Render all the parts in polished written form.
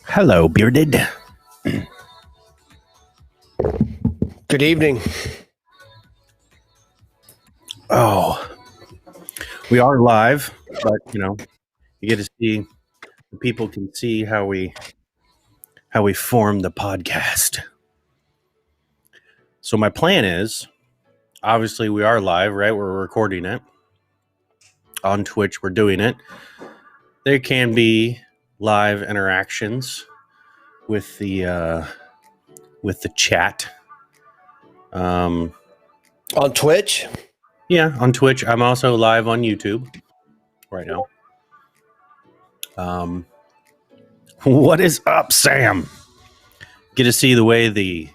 Hello, bearded. Good evening. Oh, we are live, but you get to see the people can see how we form the podcast. So my plan is, obviously, we are live, right? We're recording it on Twitch. We're doing it. There can be live interactions with the chat. On Twitch? Yeah, on Twitch. I'm also live on YouTube right now. What is up, Sam? Get to see the way the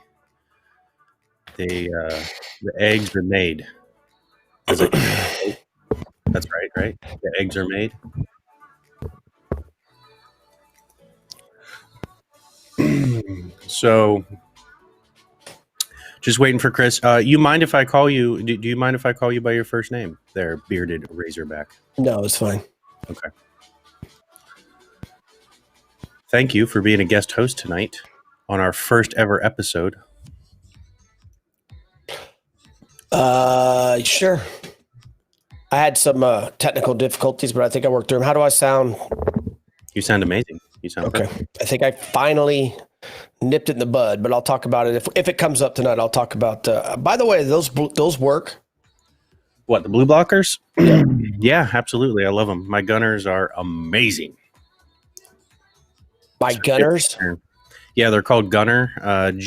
eggs are made. That's right? The eggs are made. So, just waiting for Chris. You mind if I call you? Do you mind if I call you by your first name? There, bearded Razorback. No, it's fine. Okay. Thank you for being a guest host tonight on our first ever episode. Sure. I had some technical difficulties, but I think I worked through them. How do I sound? You sound amazing. You sound okay. Perfect. I think I finally nipped it in the bud, but I'll talk about it if it comes up tonight. I'll talk about. By the way, those work. What, the blue blockers? Yeah, absolutely. I love them. My gunners are amazing. My gunners? Yeah, they're called Gunnar. Gunnar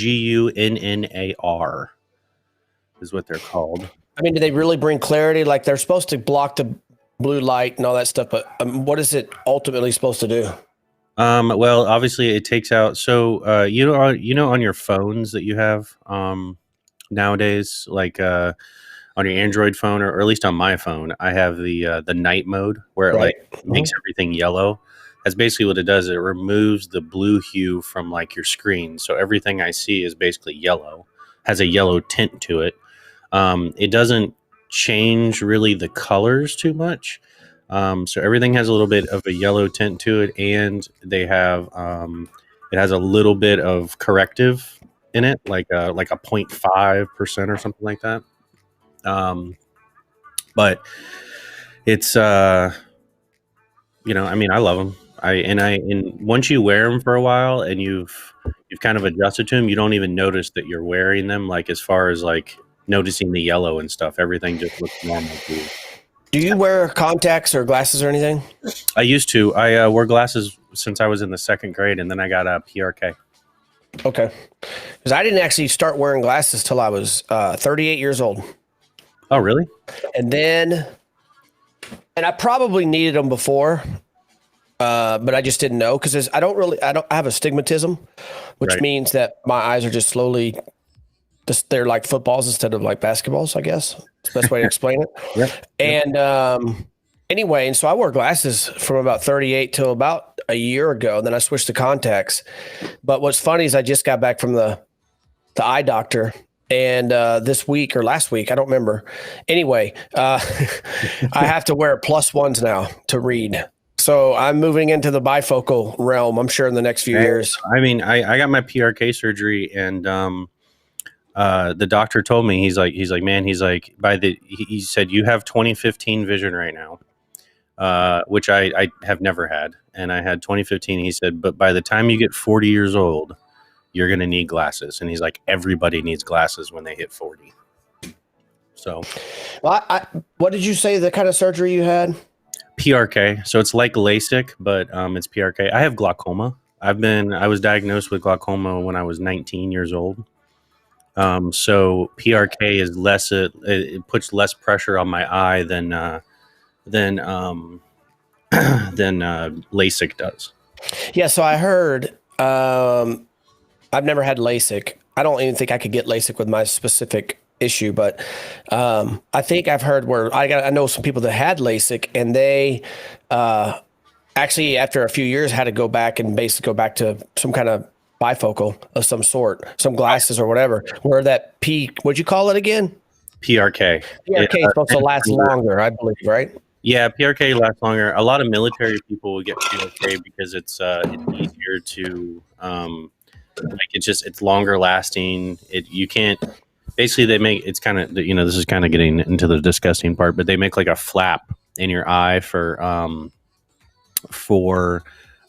is what they're called. I mean, do they really bring clarity? Like they're supposed to block the blue light and all that stuff, but what is it ultimately supposed to do? Well, obviously it takes out. So, on your phones that you have nowadays, like on your Android phone, or at least on my phone, I have the night mode where it like makes everything yellow. That's basically what it does. It removes the blue hue from like your screen, so everything I see is basically yellow, has a yellow tint to it. It doesn't change really the colors too much. So everything has a little bit of a yellow tint to it, and they have it has a little bit of corrective in it, like a 0.5% or something like that. But it's I mean, I love them. And once you wear them for a while and you've kind of adjusted to them, you don't even notice that you're wearing them. Like as far as like noticing the yellow and stuff, everything just looks normal to you. Do you wear contacts or glasses or anything? I used to. I wore glasses since I was in the second grade, and then I got a PRK. Okay. Because I didn't actually start wearing glasses till I was 38 years old. Oh, really? And I probably needed them before, but I just didn't know because I have astigmatism, which means that my eyes are just slowly, they're like footballs instead of like basketballs, I guess. It's the best way to explain it. Yeah. And anyway, and so I wore glasses from about 38 till about a year ago. And then I switched to contacts. But what's funny is I just got back from the eye doctor. And this week or last week, I don't remember. Anyway, I have to wear +1s now to read. So I'm moving into the bifocal realm, I'm sure, in the next few years. I mean, I got my PRK surgery, and the doctor told me, he's like, man, he said, you have 20/15 vision right now, which I have never had. And I had 20/15. He said, but by the time you get 40 years old, you're going to need glasses. And he's like, everybody needs glasses when they hit 40. So Well, what did you say the kind of surgery you had? PRK. So it's like LASIK, but it's PRK. I have glaucoma. I was diagnosed with glaucoma when I was 19 years old. So PRK is less. It puts less pressure on my eye than than LASIK does. Yeah, so I heard. I've never had LASIK. I don't even think I could get LASIK with my specific issue, but I think I've heard where I know some people that had LASIK, and they actually after a few years had to go back and basically go back to some kind of bifocal of some sort, some glasses or whatever. Where that what'd you call it again? PRK. PRK is supposed to last longer, I believe, right? Yeah, PRK lasts longer. A lot of military people will get PRK because it's easier to like it's longer lasting. You can't basically they make it's kind of this is kind of getting into the disgusting part, but they make like a flap in your eye for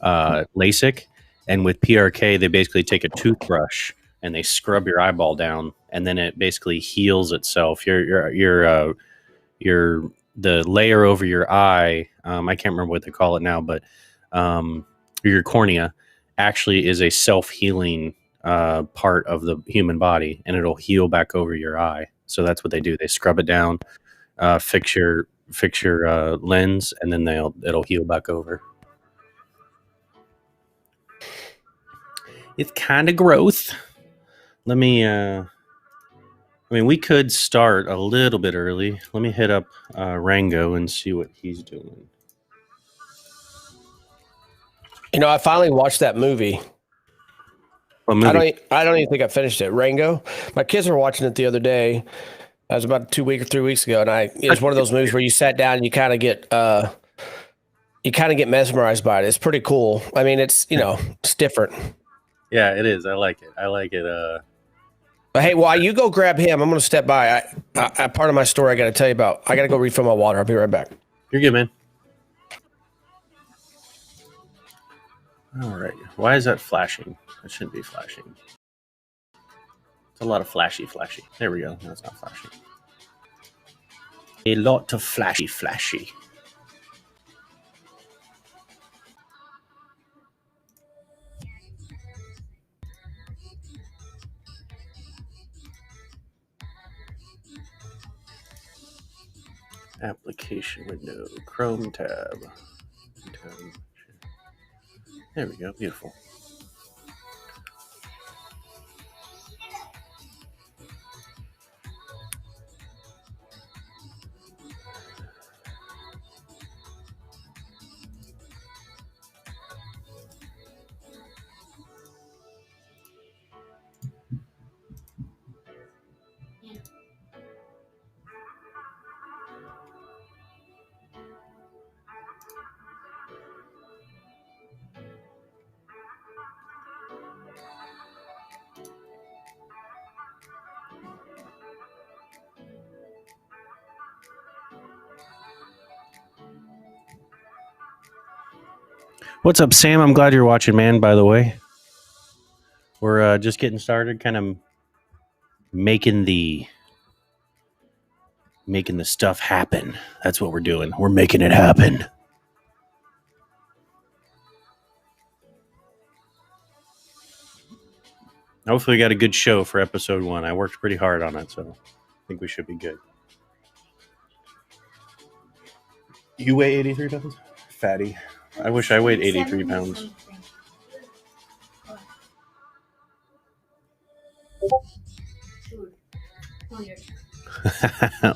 LASIK, and with PRK they basically take a toothbrush and they scrub your eyeball down, and then it basically heals itself. The layer over your eye, I can't remember what they call it now, but your cornea actually is a self-healing part of the human body, and it'll heal back over your eye. So that's what they do. They scrub it down, fix your lens, and then it'll heal back over. It's kind of gross. Let me we could start a little bit early. Let me hit up Rango and see what he's doing. I finally watched that movie. What movie? I don't even think I finished it. Rango. My kids were watching it the other day. That was about 2 weeks or 3 weeks ago, and it was one of those movies where you sat down and you kind of get mesmerized by it. It's pretty cool. I mean, it's it's different. Yeah, it is. I like it. But hey, while you go grab him, I'm going to step by. I part of my story I got to tell you about. I got to go refill my water. I'll be right back. You're good, man. All right. Why is that flashing? It shouldn't be flashing. It's a lot of flashy. There we go. No, it's not flashing. A lot of flashy. Application window, Chrome tab. There we go. Beautiful. What's up, Sam? I'm glad you're watching, man, by the way. We're just getting started, kind of making the stuff happen. That's what we're doing. We're making it happen. Hopefully we got a good show for episode 1. I worked pretty hard on it, so I think we should be good. You weigh 83 pounds? Fatty. I wish I weighed 83 pounds.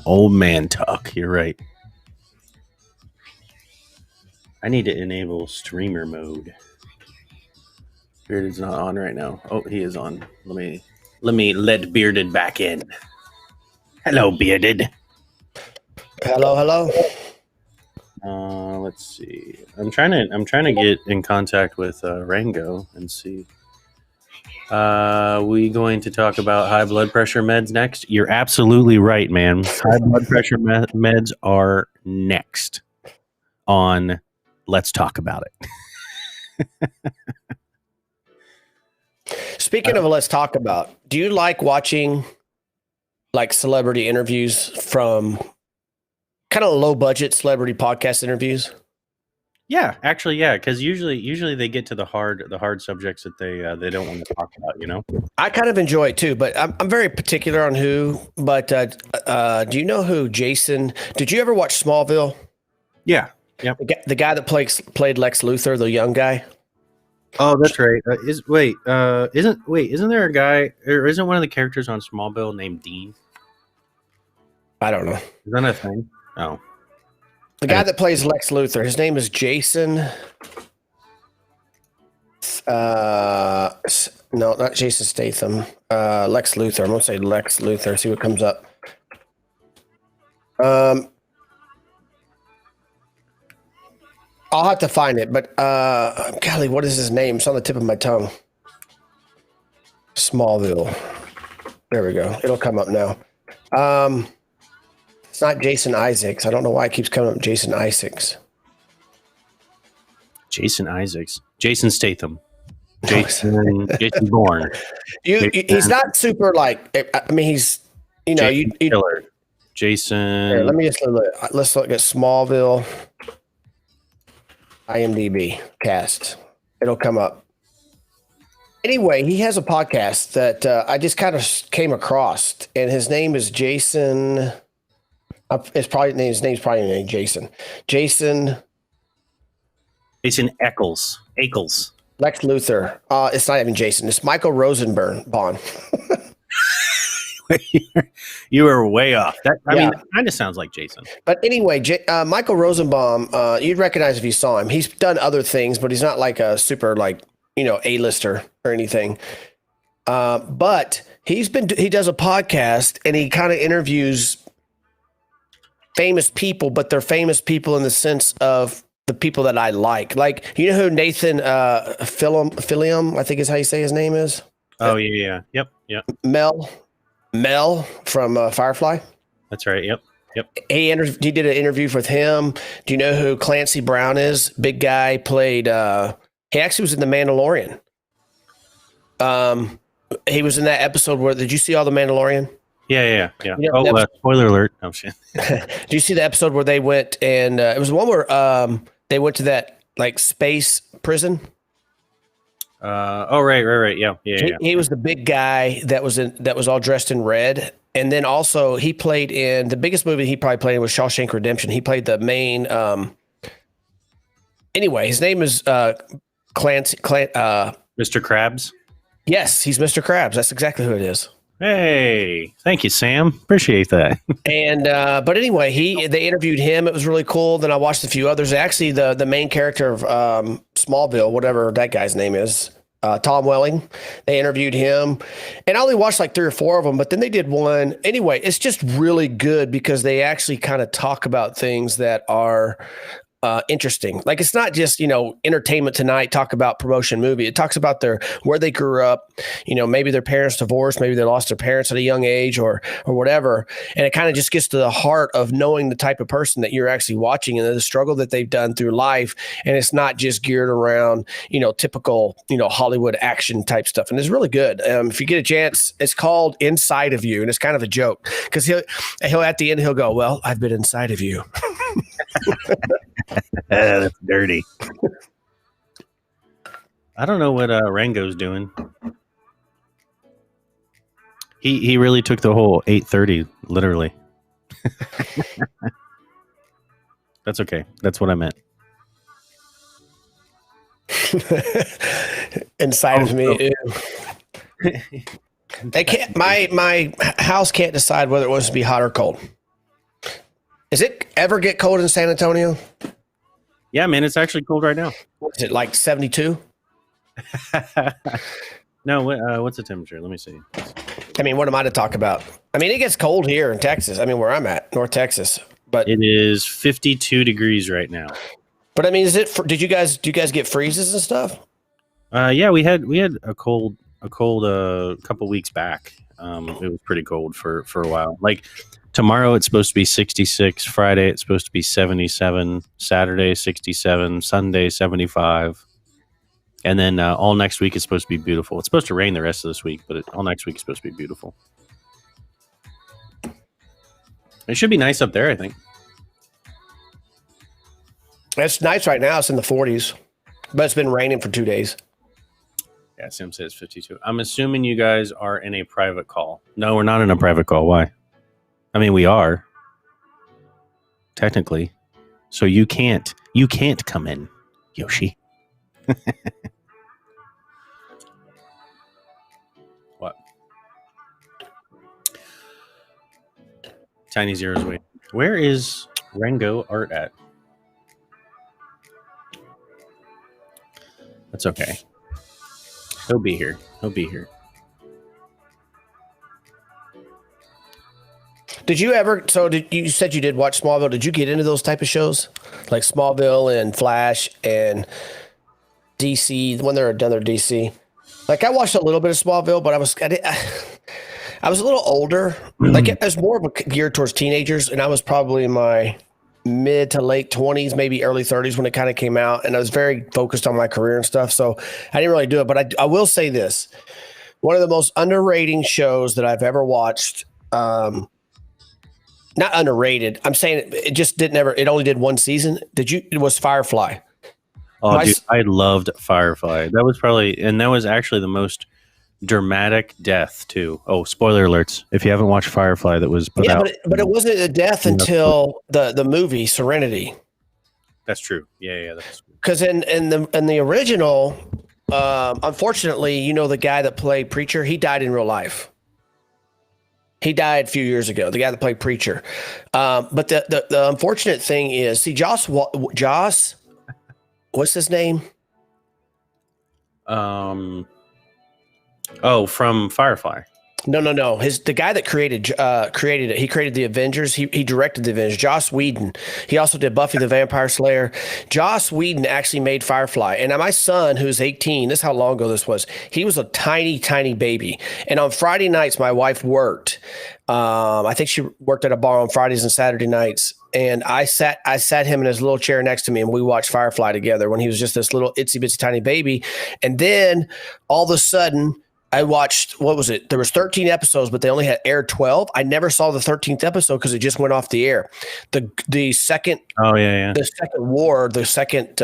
Old man talk. You're right. I need to enable streamer mode. Bearded's not on right now. Oh, he is on. Let me let Bearded back in. Hello, Bearded. Hello. Let's see. I'm trying to get in contact with Rango and see. We going to talk about high blood pressure meds next? You're absolutely right, man. High blood pressure meds are next on Let's Talk About It. Speaking of Let's Talk About, do you like watching like celebrity interviews from kind of low budget celebrity podcast interviews? Yeah, actually, yeah, because usually they get to the hard subjects that they don't want to talk about. You know. I kind of enjoy it too, but I'm very particular on who. But do you know who Jason? Did you ever watch Smallville? Yeah. Yep. The guy that played Lex Luthor, the young guy. Oh, that's right. Isn't there a guy or isn't one of the characters on Smallville named Dean? I don't know. Is that a thing? Oh. The guy that plays Lex Luthor, his name is Jason. No, not Jason Statham. Lex Luthor. I'm gonna say Lex Luthor. See what comes up. I'll have to find it, but golly, what is his name? It's on the tip of my tongue. Smallville. There we go. It'll come up now. It's not Jason Isaacs. I don't know why it keeps coming up Jason Isaacs. Jason Isaacs. Jason Statham. Jason Bourne. He's not super like. I mean, he's Jason Killer. Jason. Here, let me just let's look at Smallville. IMDb cast. It'll come up. Anyway, he has a podcast that I just kind of came across, and his name is Jason. His name's probably named Jason. Jason Ackles. Lex Luthor. It's not even Jason. It's Michael Rosenbaum. You were way off. I mean, that kind of sounds like Jason. But anyway, Michael Rosenbaum, you'd recognize if you saw him. He's done other things, but he's not like a super A-lister or anything. But he does a podcast and he kind of interviews famous people, but they're famous people in the sense of the people that I like. Like, you know who Nathan Fillion, I think is how you say his name is? Oh, yeah. Yep. Mel from Firefly. That's right. Yep. He did an interview with him. Do you know who Clancy Brown is? Big guy, played he actually was in The Mandalorian. He was in that episode where, did you see all The Mandalorian? Yeah. You know, Spoiler alert. Oh shit. Do you see the episode where they went and it was the one where they went to that like space prison? Right. Yeah. He was the big guy that was all dressed in red. And then also he played in the biggest movie he probably played in was Shawshank Redemption. He played the main anyway, his name is Clancy Mr. Krabs. Yes, he's Mr. Krabs. That's exactly who it is. Hey, thank you, Sam. Appreciate that. And but anyway, they interviewed him. It was really cool. Then I watched a few others. Actually, the main character of Smallville, whatever that guy's name is, Tom Welling. They interviewed him, and I only watched like 3 or 4 of them. But then they did one. Anyway, it's just really good because they actually kind of talk about things that are interesting. Like, it's not just, Entertainment Tonight, talk about promotion movie. It talks about where they grew up, maybe their parents divorced, maybe they lost their parents at a young age or whatever. And it kind of just gets to the heart of knowing the type of person that you're actually watching and the struggle that they've done through life. And it's not just geared around, typical, Hollywood action type stuff. And it's really good. If you get a chance, it's called Inside of You. And it's kind of a joke because he'll at the end, he'll go, well, I've been inside of you. That's dirty. I don't know what Rango's doing. He really took the whole 8:30 literally. That's okay. That's what I meant. Inside of me. They can't. My house can't decide whether it wants to be hot or cold. Does it ever get cold in San Antonio? Yeah, man, it's actually cold right now. Is it like 72? No, what's the temperature? Let me see. I mean, what am I to talk about? I mean, it gets cold here in Texas. I mean, where I'm at, North Texas. But it is 52 degrees right now. But I mean, do you guys get freezes and stuff? Yeah, we had a cold couple weeks back. It was pretty cold for a while. Like, tomorrow it's supposed to be 66. Friday it's supposed to be 77. Saturday 67. Sunday 75. And then all next week is supposed to be beautiful. It's supposed to rain the rest of this week, but all next week is supposed to be beautiful. It should be nice up there, I think. It's nice right now. It's in the 40s, but it's been raining for 2 days. Yeah, Sim says 52. I'm assuming you guys are in a private call. No, we're not in a private call. Why? I mean, we are technically. So you can't come in, Yoshi. What? Tiny Zero's wait. Where is Rengo Art at? That's okay. He'll be here. Did you ever? So you said you did watch Smallville? Did you get into those type of shows like Smallville and Flash and DC? The one they're another DC. Like I watched a little bit of Smallville, but I was a little older. Like it was more of a geared towards teenagers, and I was probably in my mid to late 20s, maybe early 30s when it kind of came out, and I was very focused on my career and stuff. So I didn't really do it, but I will say this: one of the most underrated shows that I've ever watched. Not underrated. I'm saying it just didn't ever. It only did one season. It was Firefly. Oh, dude, I loved Firefly. That was actually the most dramatic death too. Oh, spoiler alerts! If you haven't watched Firefly, that was put out. But it wasn't a death until the movie Serenity. That's true. Yeah, that's true. Because in the original, unfortunately, the guy that played Preacher, he died in real life. He died a few years ago. The guy that played Preacher. But the unfortunate thing is, see, Joss, what's his name? From Firefly. No. The guy that created it. He created the Avengers. He directed the Avengers. Joss Whedon. He also did Buffy the Vampire Slayer. Joss Whedon actually made Firefly. And my son, who's 18, this is how long ago this was. He was a tiny, tiny baby. And on Friday nights, my wife worked. I think she worked at a bar on Fridays and Saturday nights. And I sat him in his little chair next to me, and we watched Firefly together when he was just this little itsy bitsy tiny baby. And then all of a sudden, I watched, what was it? There was 13 episodes, but they only had aired 12. I never saw the 13th episode because it just went off the air. The second, the second war, the second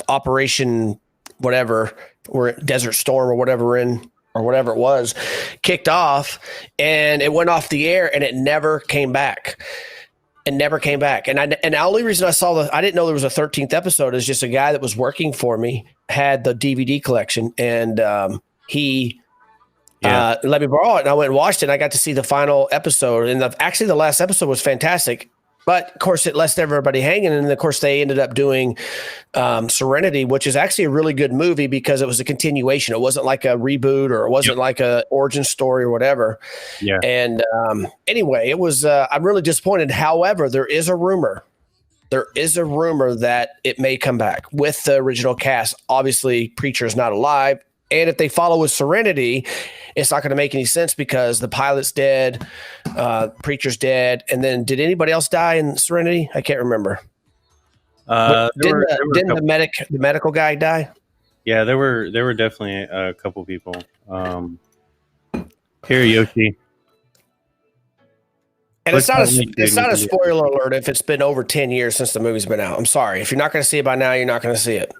operation, whatever, or Desert Storm or whatever it was, kicked off, and it went off the air, and it never came back. And the only reason I didn't know there was a 13th episode is just a guy that was working for me had the DVD collection, and he let me borrow it, and I went and watched it, and I got to see the final episode. And actually the last episode was fantastic, but of course it left everybody hanging. And of course they ended up doing Serenity, which is actually a really good movie because it was a continuation. It wasn't like a reboot, or it wasn't like a origin story or whatever. Yeah. And anyway, it was I'm really disappointed. However, there is a rumor that it may come back with the original cast. Obviously Preacher is not alive. And if they follow with Serenity, it's not going to make any sense because the pilot's dead, Preacher's dead, and then did anybody else die in Serenity? I can't remember. Didn't the medical guy die? Yeah, there were definitely a couple people. Here, Yoshi. And it's not a spoiler alert if it's been over 10 years since the movie's been out. I'm sorry. If you're not going to see it by now, you're not going to see it.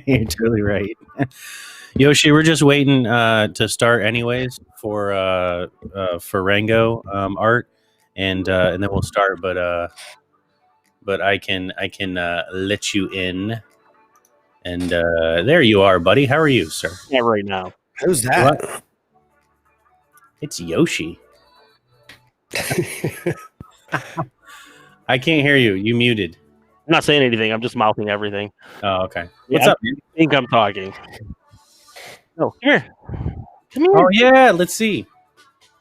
You're totally right. Yoshi, we're just waiting to start anyways for Rango art, and then we'll start. But I can let you in, and there you are, buddy. How are you, sir? Yeah, right now. Who's that? What? It's Yoshi. I can't hear you. You muted. I'm not saying anything. I'm just mouthing everything. Oh, okay. What's up, man? I think I'm talking. Oh, here. Come here. Oh, yeah. Let's see.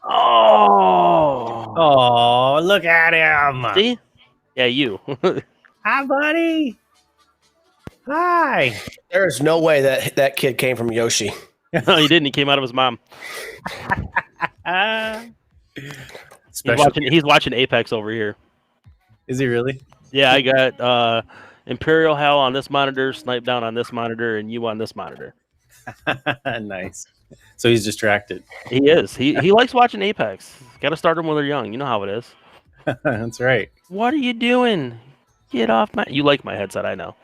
Oh, look at him. See? Yeah, you. Hi, buddy. Hi. There is no way that kid came from Yoshi. No, he didn't. He came out of his mom. He's watching Apex over here. Is he really? Yeah, I got Imperial Hell on this monitor, Snipe Down on this monitor, and you on this monitor. Nice. So he's distracted. He is. He likes watching Apex. Got to start him when they're young. You know how it is. That's right. What are you doing? Get off my. You like my headset, I know.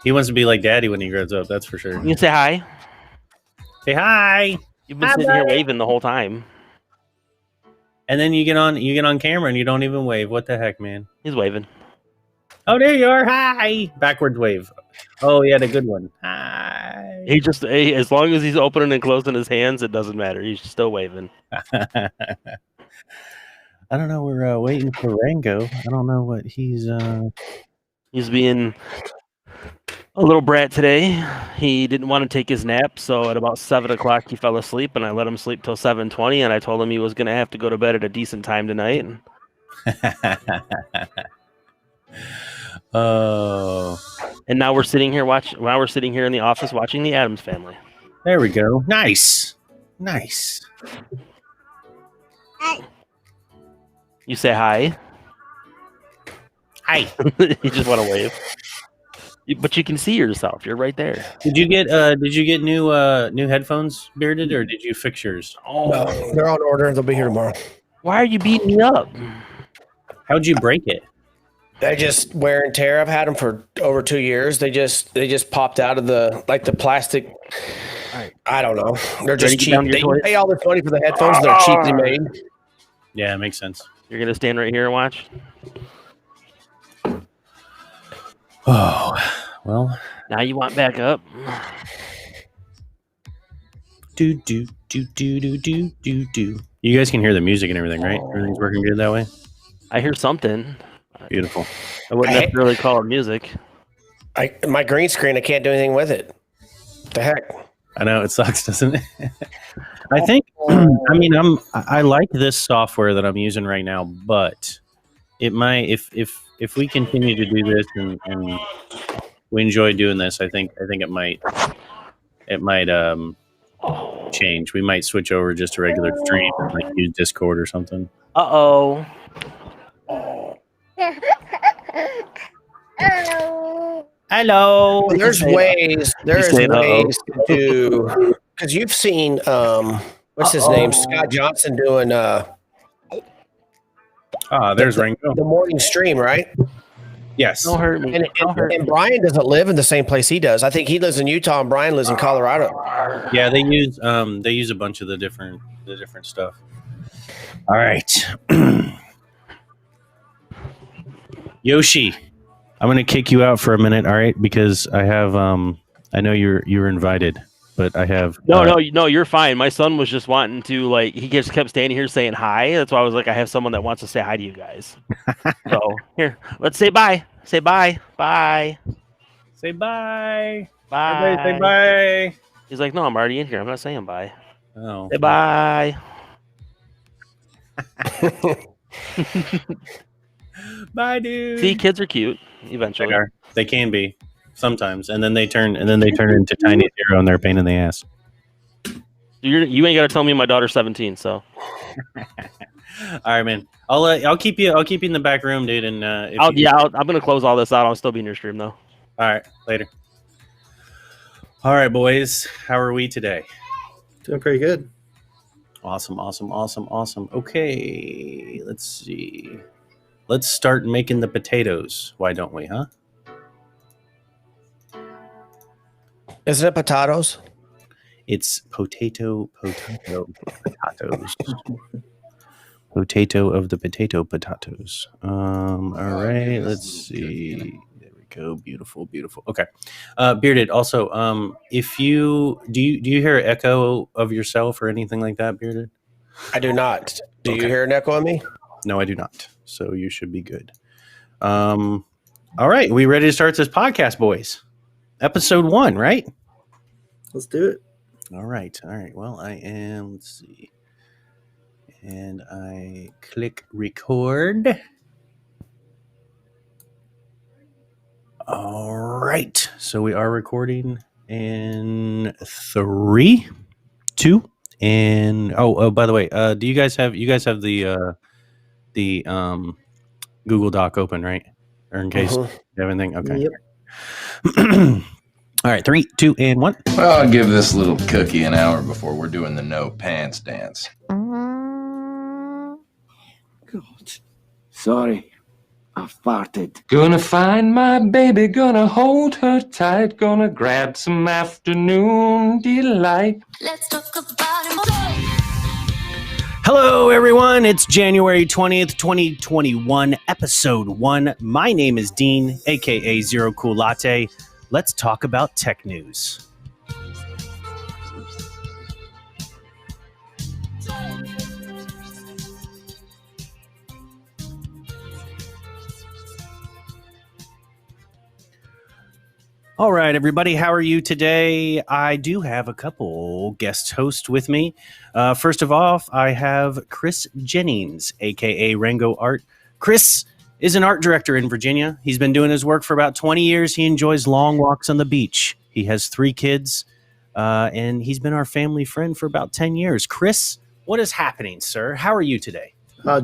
He wants to be like Daddy when he grows up. That's for sure. You can say hi. Say hi. You've been Hi, sitting here buddy. waving the whole time. And then you get on camera and you don't even wave. What the heck, man? He's waving. Oh, there you are. Hi. Backwards wave. Oh, he had a good one. Hi. He just as long as he's opening and closing his hands, it doesn't matter. He's still waving. I don't know. We're waiting for Rango. I don't know what he's. He's being a little brat today. He didn't want to take his nap, so at about 7:00 he fell asleep, and I let him sleep till 7:20, and I told him he was going to have to go to bed at a decent time tonight. Oh, And now we're sitting here Now we're sitting here in the office watching The Addams Family. there we go. Nice. You say hi. Hi. You just want to wave. But you can see yourself. You're right there. Did you get new headphones, Bearded, or did you fix yours? No, they're on order. They'll be here tomorrow. Why are you beating me up? How'd you break it? They just wear and tear. I've had them for over 2 years. They just popped out of the plastic. Right. I don't know. They're Ready just to get cheap. down to your They toys? pay all this money for the headphones. And they're cheaply made. Yeah, it makes sense. You're going to stand right here and watch? Oh, well. Now you want back up? Do. You guys can hear the music and everything, right? Everything's working good that way. I hear something. Beautiful. I wouldn't necessarily call it music. My green screen, I can't do anything with it. What the heck? I know it sucks, doesn't it? I think. I mean, I like this software that I'm using right now, but it might if we continue to do this and we enjoy doing this, I think it might change. We might switch over just to regular stream and like use Discord or something. Uh-oh. Hello. There's ways. There's saying ways to do because you've seen what's his name, Scott Johnson doing There's Rango. the morning stream, right? Yes. Don't hurt me. And Brian doesn't live in the same place he does. I think he lives in Utah and Brian lives in Colorado. Yeah, they use a bunch of the different stuff. All right. Yoshi, I'm going to kick you out for a minute, all right? Because I have I know you're invited, but I have No, you're fine. My son was just wanting to he just kept standing here saying hi. That's why I was like, I have someone that wants to say hi to you guys. So here, let's say bye. Say bye. Bye. Say bye. Bye. Everybody say bye. He's like, no, I'm already in here. I'm not saying bye. Oh. Say bye. Bye, dude. See, kids are cute. Eventually, They can be sometimes, and then they turn into Tiny Zero, and they're a pain in the ass. you ain't got to tell me my daughter's 17. So, All right, man. I'll keep you in the back room, dude. And I'm gonna close all this out. I'll still be in your stream though. All right, later. All right, boys. How are we today? Doing pretty good. Awesome. Okay, let's see. Let's start making the potatoes. Why don't we, huh? Isn't it potatoes? It's potatoes. Potato of the potatoes. All right, let's see. There we go. Beautiful. Okay. Bearded, also, if you do you hear an echo of yourself or anything like that, Bearded? I do not. Do you hear an echo on me? No, I do not. So you should be good. All right, we ready to start this podcast, boys? Episode 1, right? Let's do it. All right. Well, I am. Let's see. And I click record. All right. So we are recording in 3, 2, and by the way, do you guys have the Google Doc open, right? Or in case you have anything? Okay. Yep. All right, 3, 2, and 1. Well, I'll give this little cookie an hour before we're doing the no pants dance. God. Sorry, I farted. Gonna find my baby, gonna hold her tight, gonna grab some afternoon delight. Let's talk about it. Hello, everyone. It's January 20th, 2021, episode 1. My name is Dean, aka Zero Cool Latte. Let's talk about tech news. All right, everybody, how are you today? I do have a couple guest hosts with me. First of all, I have Chris Jennings, aka Rango Art. Chris is an art director in Virginia. He's been doing his work for about 20 years. He enjoys long walks on the beach. He has 3 kids, and he's been our family friend for about 10 years. Chris, what is happening, sir? How are you today?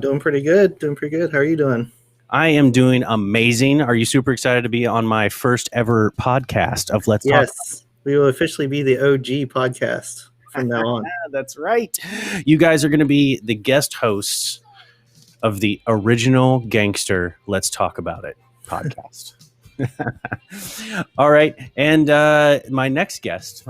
Doing pretty good. Doing pretty good. How are you doing? I am doing amazing. Are you super excited to be on my first ever podcast of Let's Talk? Yes, we will officially be the OG podcast from now on. That's right. You guys are going to be the guest hosts of the original Gangster Let's Talk About It podcast. All right. And my next guest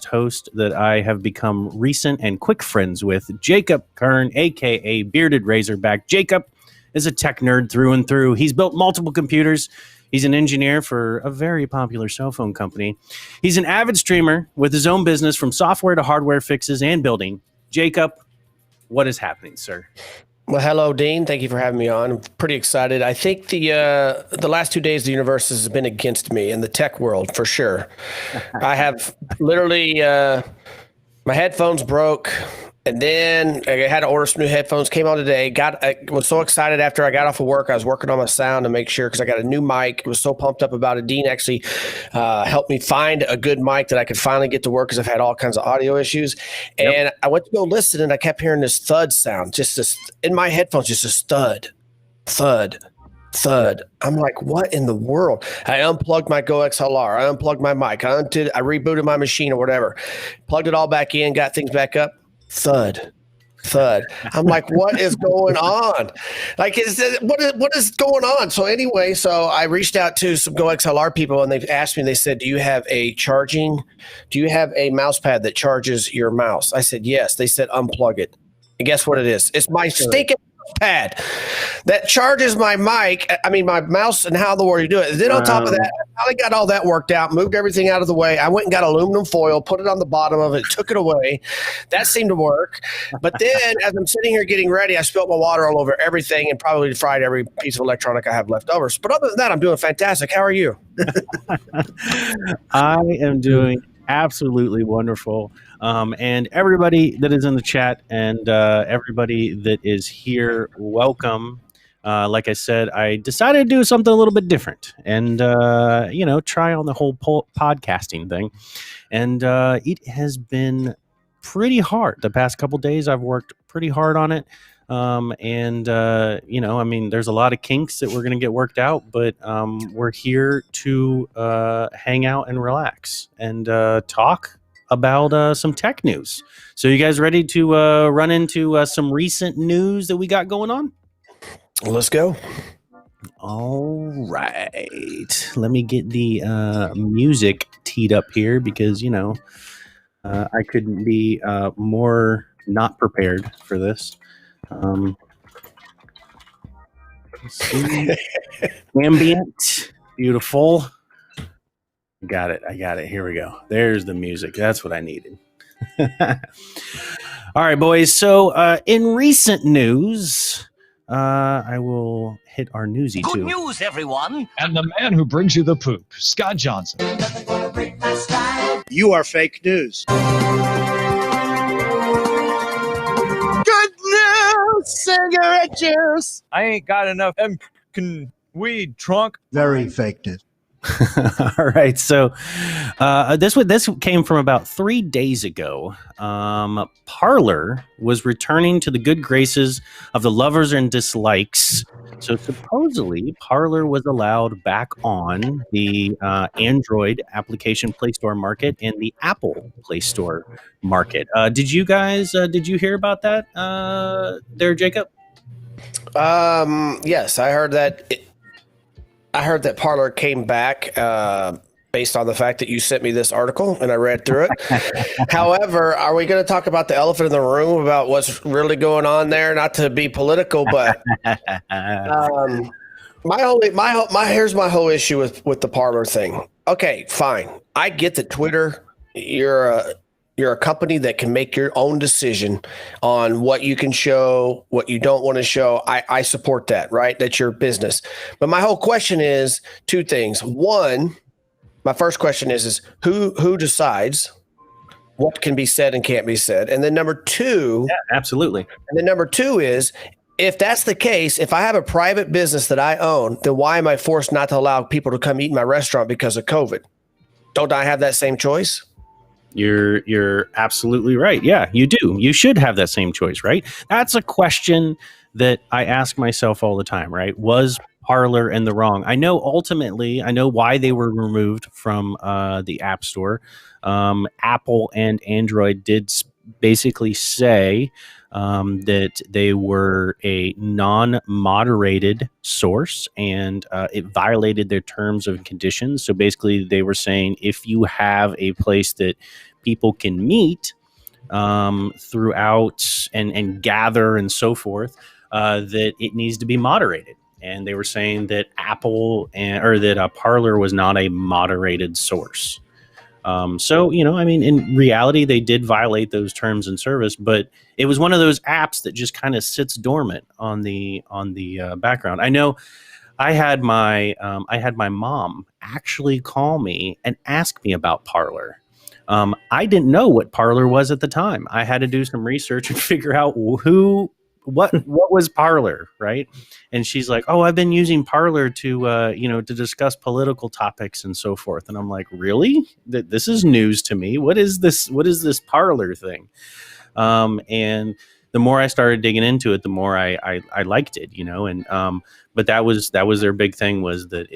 host that I have become recent and quick friends with, Jacob Kern, aka Bearded Razorback. Jacob is a tech nerd through and through. He's built multiple computers. He's an engineer for a very popular cell phone company. He's an avid streamer with his own business, from software to hardware fixes and building. Jacob, what is happening, sir? Well, hello, Dean. Thank you for having me on. I'm pretty excited. I think the last 2 days, the universe has been against me in the tech world, for sure. I have literally, my headphones broke. And then I had to order some new headphones, came on today, I was so excited after I got off of work. I was working on my sound to make sure, because I got a new mic. I was so pumped up about it. Dean actually helped me find a good mic that I could finally get to work, because I've had all kinds of audio issues. And I went to go listen, and I kept hearing this thud sound, just this, in my headphones, just this thud. I'm like, what in the world? I unplugged my Go XLR. I unplugged my mic. I rebooted my machine or whatever. Plugged it all back in, got things back up. Thud. I'm like, what is going on? Like, what is going on? So anyway, I reached out to some Go XLR people, and they've asked me, they said, do you have a mouse pad that charges your mouse? I said, yes. They said, unplug it. And guess what it is? It's my stinking pad that charges my mic, my mouse, and how the world you do it. And then on top of that, I finally got all that worked out, moved everything out of the way. I went and got aluminum foil, put it on the bottom of it, took it away. That seemed to work. But then as I'm sitting here getting ready, I spilled my water all over everything and probably fried every piece of electronic I have left over. But other than that, I'm doing fantastic. How are you? I am doing absolutely wonderful. And everybody that is in the chat and everybody that is here, welcome. Like I said, I decided to do something a little bit different and, try on the whole podcasting thing. And it has been pretty hard. The past couple days, I've worked pretty hard on it. There's a lot of kinks that we're going to get worked out, but we're here to hang out and relax and talk about some tech news. So you guys ready to run into some recent news that we got going on? Let's go. All right. Let me get the music teed up here, because, I couldn't be more not prepared for this. Let's see. Ambient. Beautiful. I got it. Here we go. There's the music. That's what I needed. All right, boys. So in recent news, I will hit our newsy too. Good news, everyone. And the man who brings you the poop, Scott Johnson. You are fake news. Good news, cigarette juice. I ain't got enough weed trunk. Very fake news. All right, so this came from about 3 days ago. Parler was returning to the good graces of the lovers and dislikes. So supposedly, Parler was allowed back on the Android application Play Store market and the Apple Play Store market. Did you hear about that there, Jacob? Yes, I heard that. I heard that Parler came back based on the fact that you sent me this article and I read through it. However, are we going to talk about the elephant in the room about what's really going on there? Not to be political, but here's my whole issue with the Parler thing. Okay, fine. I get that Twitter, you're a company that can make your own decision on what you can show, what you don't want to show. I support that, right? That's your business. But my whole question is two things. One, my first question is who decides what can be said and can't be said? And then number two, yeah, absolutely. And then number two is, if that's the case, if I have a private business that I own, then why am I forced not to allow people to come eat in my restaurant because of COVID? Don't I have that same choice? You're absolutely right. Yeah, you do. You should have that same choice, right? That's a question that I ask myself all the time, right? Was Parler in the wrong? I know ultimately, I know why they were removed from the App Store. Apple and Android did basically say that they were a non-moderated source and it violated their terms and conditions. So basically they were saying if you have a place that people can meet throughout and gather and so forth, that it needs to be moderated. And they were saying that that Parler was not a moderated source. So, I mean, in reality, they did violate those terms and service, but it was one of those apps that just kind of sits dormant on the background. I know I had my mom actually call me and ask me about Parler. I didn't know what Parler was at the time. I had to do some research and figure out what was Parler, right? And she's like, "Oh, I've been using Parler to to discuss political topics and so forth." And I'm like, "Really? This is news to me. What is this? What is this Parler thing?" And the more I started digging into it, the more I liked it, And but that was their big thing, was that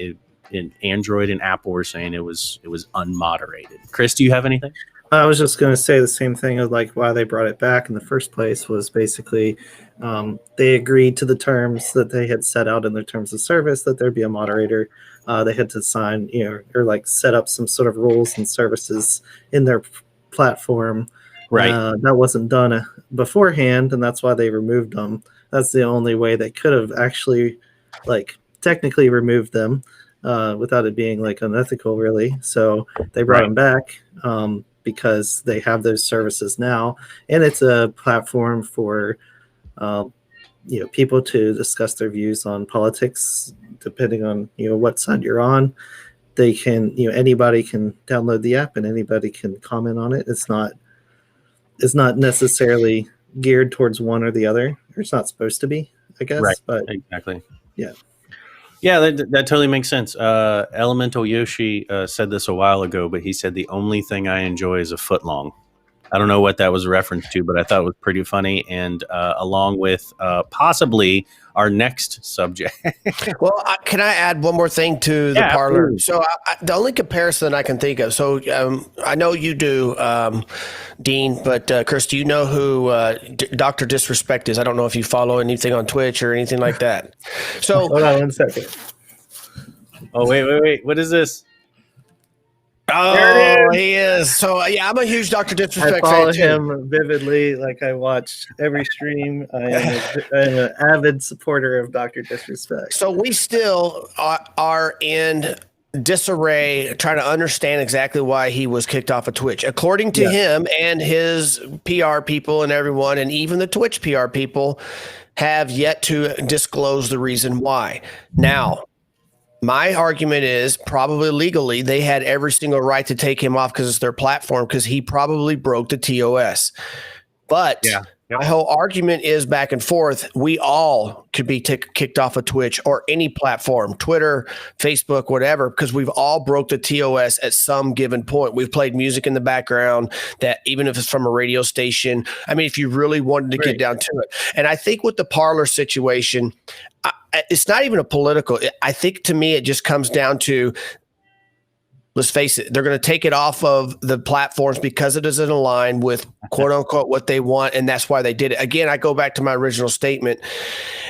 in Android and Apple were saying it was unmoderated. Chris, do you have anything? I was just going to say the same thing of like why they brought it back in the first place was basically they agreed to the terms that they had set out in their terms of service that there'd be a moderator. They had to sign, or like set up some sort of rules and services in their platform. Right. That wasn't done beforehand, and that's why they removed them. That's the only way they could have actually like technically removed them without it being like unethical, really. So they brought them back. Because they have those services now, and it's a platform for people to discuss their views on politics, depending on what side you're on. They can anybody can download the app and anybody can comment on it. It's not necessarily geared towards one or the other, or it's not supposed to be, I guess. Right. But exactly. Yeah. Yeah, that totally makes sense. Elemental Yoshi said this a while ago, but he said the only thing I enjoy is a foot long. I don't know what that was a reference to, but I thought it was pretty funny. And along with possibly our next subject. Well, can I add one more thing to the Parler? Absolutely. So the only comparison I can think of. So I know you do, Dean, but Chris, do you know who Dr. Disrespect is? I don't know if you follow anything on Twitch or anything like that. So hold on 1 second. Oh, wait. What is this? Oh, he is. So, yeah, I'm a huge Dr. Disrespect I follow fan, too. him vividly. Like, I watch every stream. I'm an avid supporter of Dr. Disrespect. So we still are in disarray trying to understand exactly why he was kicked off of Twitch. According to him and his PR people and everyone, and even the Twitch PR people, have yet to disclose the reason why. Now, my argument is probably legally they had every single right to take him off because it's their platform, because he probably broke the TOS. But my whole argument is back and forth. We all could be kicked off of Twitch or any platform, Twitter, Facebook, whatever, because we've all broke the TOS at some given point. We've played music in the background that even if it's from a radio station, I mean, if you really wanted to get down to it. And I think with the Parler situation, it's not even a political. I think to me, it just comes down to Let's face it, they're going to take it off of the platforms because it doesn't align with quote unquote what they want. And that's why they did it. Again, I go back to my original statement.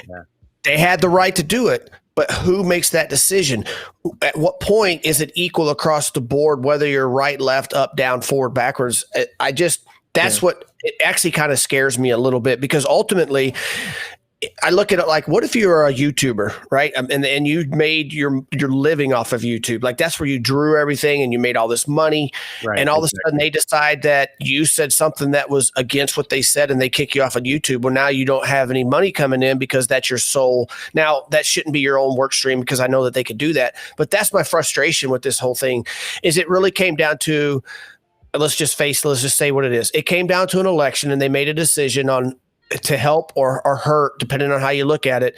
Yeah. They had the right to do it, but who makes that decision? At what point is it equal across the board, whether you're right, left, up, down, forward, backwards? That's what it actually kind of scares me a little bit, because ultimately I look at it like, what if you're a YouTuber, right? And you made your living off of YouTube. Like, that's where you drew everything and you made all this money. Right, and all of a sudden they decide that you said something that was against what they said and they kick you off of YouTube. Well, now you don't have any money coming in because that's your sole. Now, that shouldn't be your own work stream, because I know that they could do that. But that's my frustration with this whole thing, is it really came down to, let's just say what it is. It came down to an election, and they made a decision on to help or hurt, depending on how you look at it,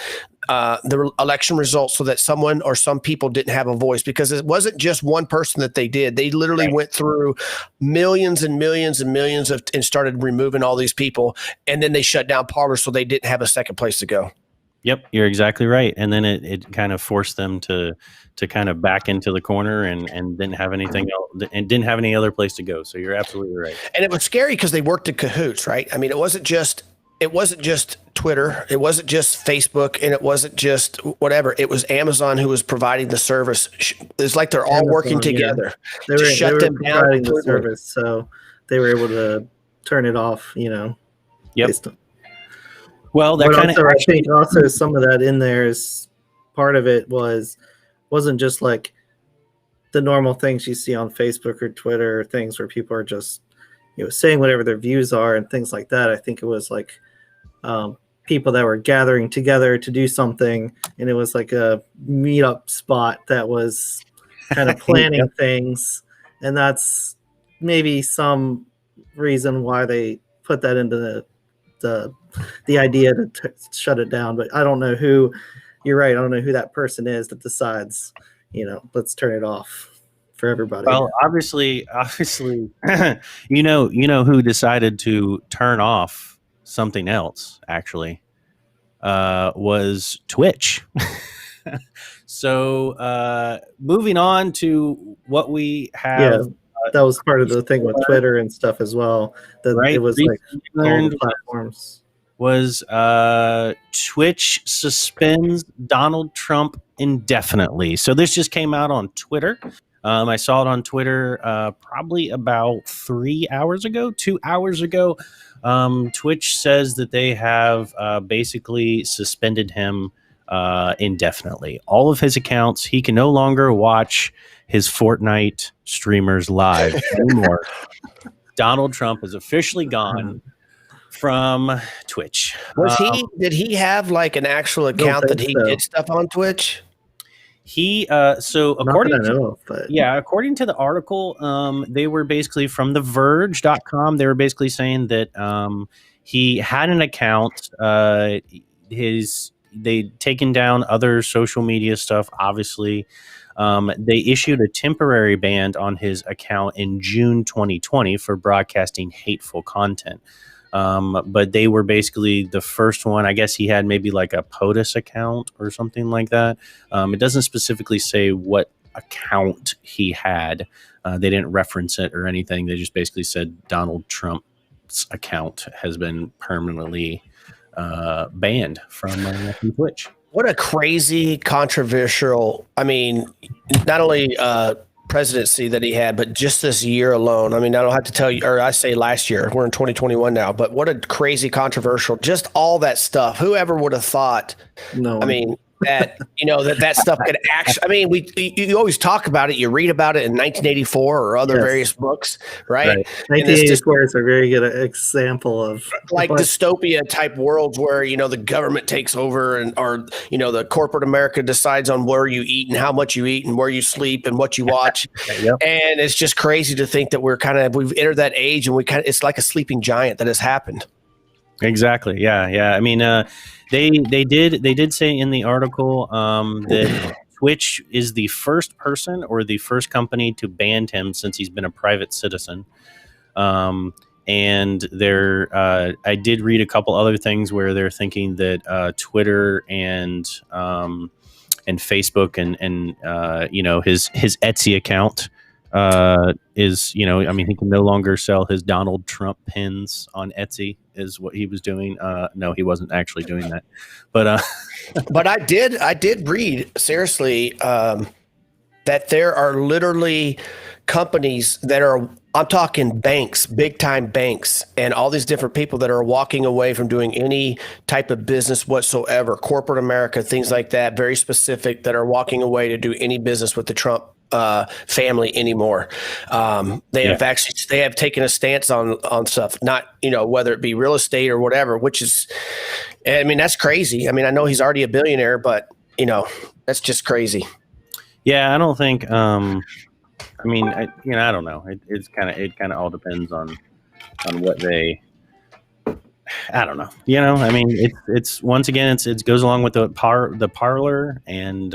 the election results, so that someone or some people didn't have a voice, because it wasn't just one person that they did. They literally went through millions and millions and millions and started removing all these people. And then they shut down Parler, so they didn't have a second place to go. Yep, you're exactly right. And then it kind of forced them to kind of back into the corner and didn't have anything else, and didn't have any other place to go. So you're absolutely right. And it was scary because they worked in cahoots, right? I mean, it wasn't just Twitter, it wasn't just Facebook, and it wasn't just whatever. It was Amazon who was providing the service. It's like they're all working together to shut them down. Providing the service, so they were able to turn it off. Yep. Well, that kind of. I think also some of that in there is part of it wasn't just like the normal things you see on Facebook or Twitter, or things where people are just saying whatever their views are and things like that. I think it was like people that were gathering together to do something, and it was like a meetup spot that was kind of planning things, and that's maybe some reason why they put that into the idea to shut it down. But I don't know who. You're right. I don't know who that person is that decides, let's turn it off for everybody. Well, obviously, you know who decided to turn off something else, actually, was Twitch. So moving on to what we have. Yeah, that was part of the thing with Twitter and stuff as well. That right? It was like all the platforms. Was Twitch suspends Donald Trump indefinitely. So this just came out on Twitter. I saw it on Twitter probably about 2 hours ago. Twitch says that they have basically suspended him indefinitely. All of his accounts, he can no longer watch his Fortnite streamers live anymore. Donald Trump is officially gone from Twitch. Did he have like an actual account that he did stuff on Twitch? He according to the article, they were basically from TheVerge.com. They were basically saying that he had an account. They'd taken down other social media stuff. Obviously, they issued a temporary ban on his account in June 2020 for broadcasting hateful content. But they were basically the first one. I guess he had maybe like a POTUS account or something like that. It doesn't specifically say what account he had. They didn't reference it or anything. They just basically said Donald Trump's account has been permanently banned from Twitch. What a crazy, controversial, not only presidency that he had, but just this year alone. I don't have to tell you, or I say last year, we're in 2021 now, but what a crazy, controversial, just all that stuff. Whoever would have thought, that stuff could actually, you always talk about it. You read about it in 1984 or other various books, right? 1984 is a very good example of like dystopia type worlds where, the government takes over or the corporate America decides on where you eat and how much you eat and where you sleep and what you watch. Yep. And it's just crazy to think that we've entered that age and it's like a sleeping giant that has happened. Exactly. Yeah. They did say in the article that Twitch is the first person or the first company to ban him since he's been a private citizen. And I did read a couple other things where they're thinking that Twitter and Facebook and his Etsy account is, I mean, he can no longer sell his Donald Trump pins on Etsy, is what he was doing. No, he wasn't actually doing that, but But I did read seriously that there are literally companies that are, I'm talking banks, big time banks, and all these different people that are walking away from doing any type of business whatsoever, corporate America, things like that, very specific, that are walking away to do any business with the Trump family anymore. They have taken a stance on stuff, not, whether it be real estate or whatever, which is, I mean, that's crazy. I mean, I know he's already a billionaire, but that's just crazy. yeah, I don't think, I mean, I don't know. It kind of all depends on what they, I don't know. I mean, it's once again, it goes along with the parlor and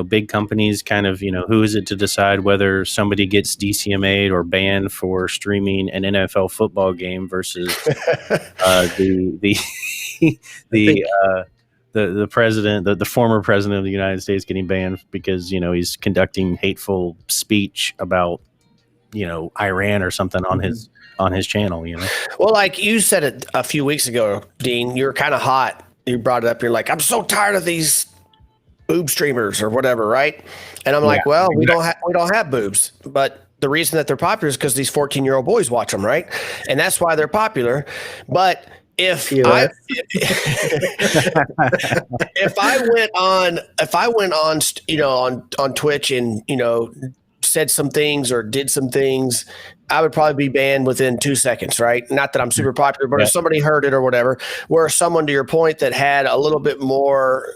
big companies kind of, who is it to decide whether somebody gets DCMA'd or banned for streaming an NFL football game versus the president, the former president of the United States getting banned because, he's conducting hateful speech about, Iran or something on his channel, Well, like you said it a few weeks ago, Dean, you were kind of hot. You brought it up. You're like, I'm so tired of these boob streamers or whatever, right? And I'm like, well, we don't have boobs, but the reason that they're popular is because these 14-year-old boys watch them, right? And that's why they're popular. But if I went on on Twitch and said some things or did some things, I would probably be banned within 2 seconds, right? Not that I'm super popular, but if somebody heard it or whatever, where someone, to your point, that had a little bit more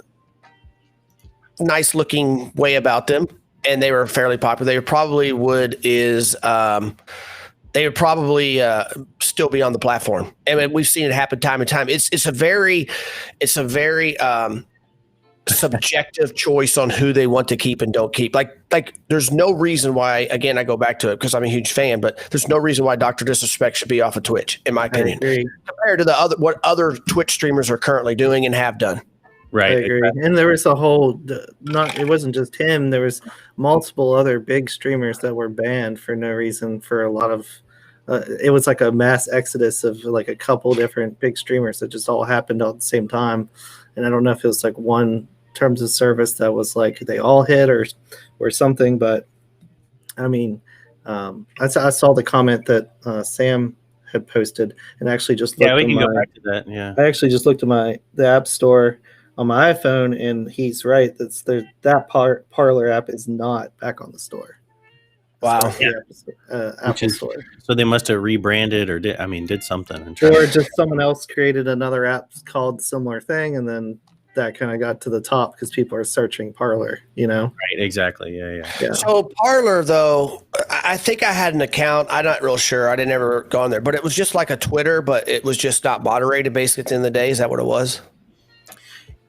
nice looking way about them and they were fairly popular, they probably still be on the platform. I mean, we've seen it happen time and time. It's a very subjective choice on who they want to keep and don't keep. Like there's no reason why, again, I go back to it because I'm a huge fan, but there's no reason why Dr. Disrespect should be off of Twitch, in my opinion, compared to what other Twitch streamers are currently doing and have done. Right. I agree. Exactly. And there was it wasn't just him. There was multiple other big streamers that were banned for no reason for a lot of, it was like a mass exodus of like a couple different big streamers that just all happened at the same time. And I don't know if it was like one terms of service that was like they all hit or something, but I mean, I saw the comment that Sam had posted and actually just looked we can go back to that. Yeah. I actually just looked at the app store on my iPhone, and he's right. That Parler app is not back on the store. Wow. Apple Store. So they must have rebranded or did something. Or just someone else created another app called similar thing, and then that kind of got to the top because people are searching Parler, Right, exactly. Yeah. So Parler, though, I think I had an account. I'm not real sure. I didn't ever go on there, but it was just like a Twitter, but it was just not moderated basically at the end of the day. Is that what it was?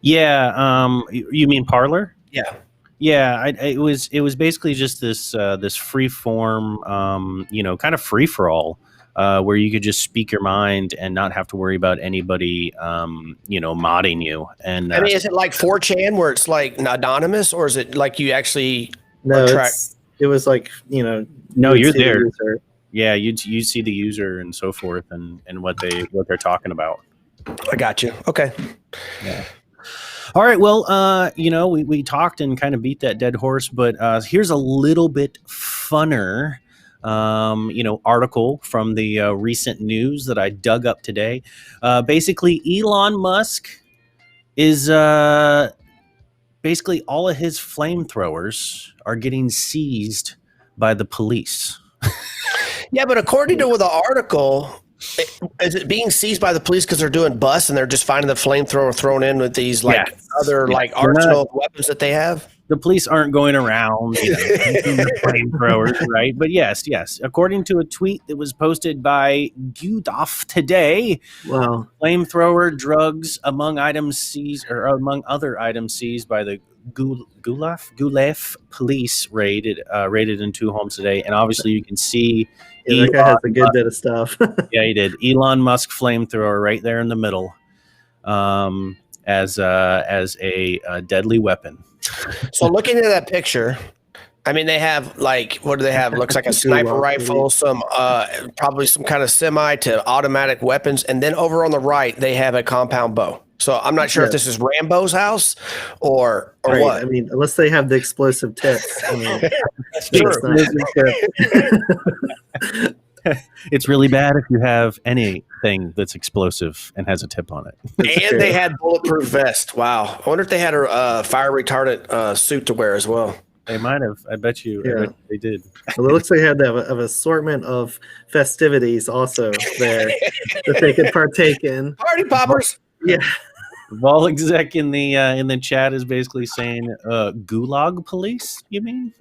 Yeah. You mean Parler? Yeah. Yeah. It was basically just this free form, kind of free for all, where you could just speak your mind and not have to worry about anybody, modding you. And I mean, is it like 4chan where it's like anonymous, or is it like you actually? No, it was like No, you're there. Yeah, you see the user and so forth, and what they're talking about. I got you. Okay. Yeah. All right. Well, we talked and kind of beat that dead horse, but here's a little bit funner, article from the recent news that I dug up today. Basically, Elon Musk is basically all of his flamethrowers are getting seized by the police. Yeah, but according to the article, is it being seized by the police because they're doing busts and they're just finding the flamethrower thrown in with these arsenal of weapons that they have? The police aren't going around using the flamethrowers, right? But yes. According to a tweet that was posted by Gudaf today, wow, flamethrower, drugs among other items seized by the Gulaf police raided in 2 homes today, and obviously you can see. Yeah, that guy has a good bit of stuff. Yeah, he did. Elon Musk flamethrower right there in the middle, as a deadly weapon. So looking at that picture, I mean, they have like, what do they have? Looks like a sniper rifle, some probably some kind of semi to automatic weapons, and then over on the right they have a compound bow. So I'm not sure if this is Rambo's house or Right. what. I mean, unless they have the explosive tips. I mean, That's true. It's really bad if you have anything that's explosive and has a tip on it. And they had bulletproof vest. Wow. I wonder if they had a fire retardant suit to wear as well. They might have. I bet you. Yeah. I bet they did. Well, it looks like they had an assortment of festivities also there that they could partake in. Party poppers. Yeah. Vol exec in the chat is basically saying, "Gulag police." You mean?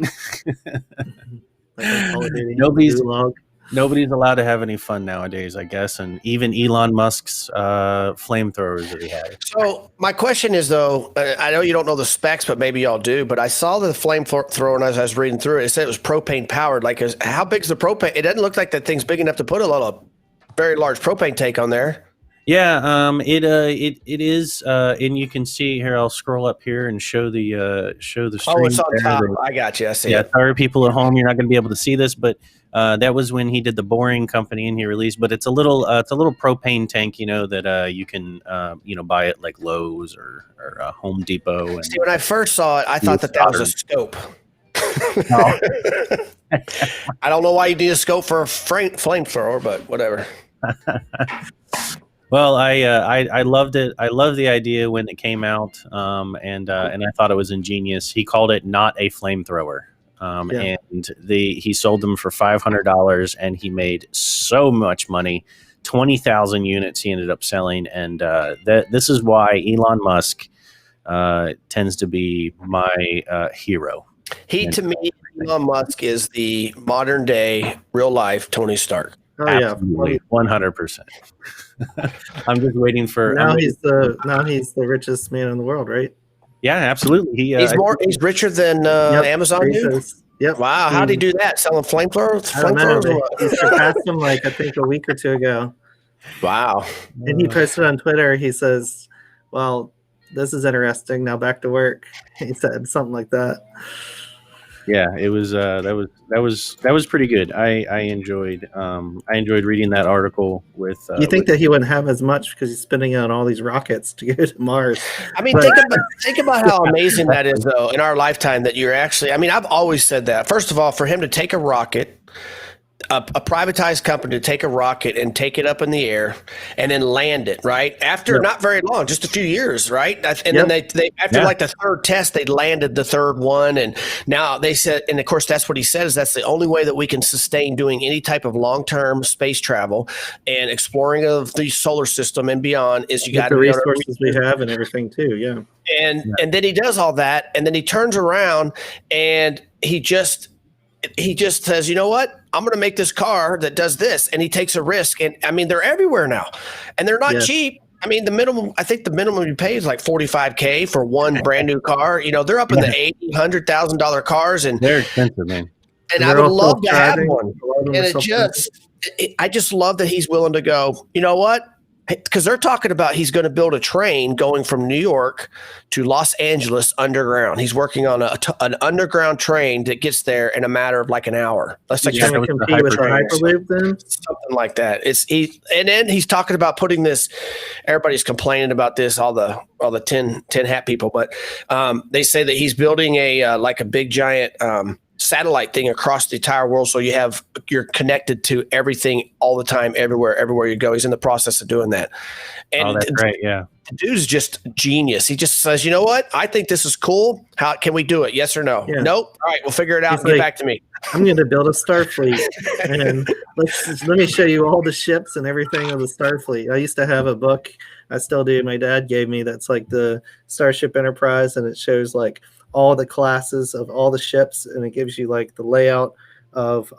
Nobody's allowed to have any fun nowadays, I guess, and even Elon Musk's flamethrowers that he had. So my question is, though, I know you don't know the specs, but maybe y'all do. But I saw the flamethrower, and as I was reading through it, it said it was propane powered. Like, how big is the propane? It doesn't look like that thing's big enough to put a very large propane tank on there. Yeah, it is, and you can see here. I'll scroll up here and show the stream. Oh, it's on there. top. I got you. I see. Yeah, sorry, people at home, you're not going to be able to see this, but that was when he did the Boring Company, and he released. But it's a little propane tank, that you can buy at like Lowe's or Home Depot. And see, when I first saw it, I thought that was a scope. I don't know why you need a scope for a flamethrower, but whatever. Well, I loved it. I loved the idea when it came out, and I thought it was ingenious. He called it not a flamethrower, and he sold them for $500, and he made so much money. 20,000 units he ended up selling, and this is why Elon Musk tends to be my hero. To me, Elon Musk is the modern day real life Tony Stark. Oh Absolutely, 100%. I'm just waiting for. He's the richest man in the world, right? Yeah, absolutely. He's richer than Amazon. Yep. Wow, how did he do that? Selling flamethrowers? I don't know. He surpassed him I think a week or two ago. Wow. And he posted on Twitter. He says, "Well, this is interesting. Now back to work." He said something like that. Yeah, it was that was pretty good. I enjoyed reading that article with. You think that he wouldn't have as much because he's spending on all these rockets to go to Mars? I mean, think about how amazing that is, though, in our lifetime. That you're actually. I mean, I've always said that. First of all, for him to take a rocket. A privatized company to take a rocket and take it up in the air and then land it, right? After not very long, just a few years, right? And then they after like the third test, they landed the third one. And now they said, and of course, that's what he said, is that's the only way that we can sustain doing any type of long-term space travel and exploring of the solar system and beyond is you got the resources we have and everything too. Yeah. And then he does all that. And then he turns around and he just says, you know what? I'm going to make this car that does this. And he takes a risk. And I mean, they're everywhere now and they're not cheap. I mean, I think the minimum you pay is like $45,000 for one brand new car. They're up in the $80,000-$100,000 cars and they're expensive, man. And I would love to have one. And I just love that he's willing to go, you know what? Because they're talking about he's going to build a train going from New York to Los Angeles underground. He's working on an underground train that gets there in a matter of like an hour. That's like compete with Hyperloop then? Something like that. And then he's talking about putting this. Everybody's complaining about this. All the tin hat people, but they say that he's building a big giant. Satellite thing across the entire world, so you're connected to everything all the time, everywhere you go. He's in the process of doing that. And that's great. Yeah, the dude's just genius. He just says, you know what? I think this is cool. How can we do it? Yes or no? Yeah. Nope. All right, we'll figure it out. Get back to me. I'm going to build a Starfleet, and let me show you all the ships and everything of the Starfleet. I used to have a book. I still do. My dad gave me that's like the Starship Enterprise, and it shows like all the classes of all the ships, and it gives you like the layout of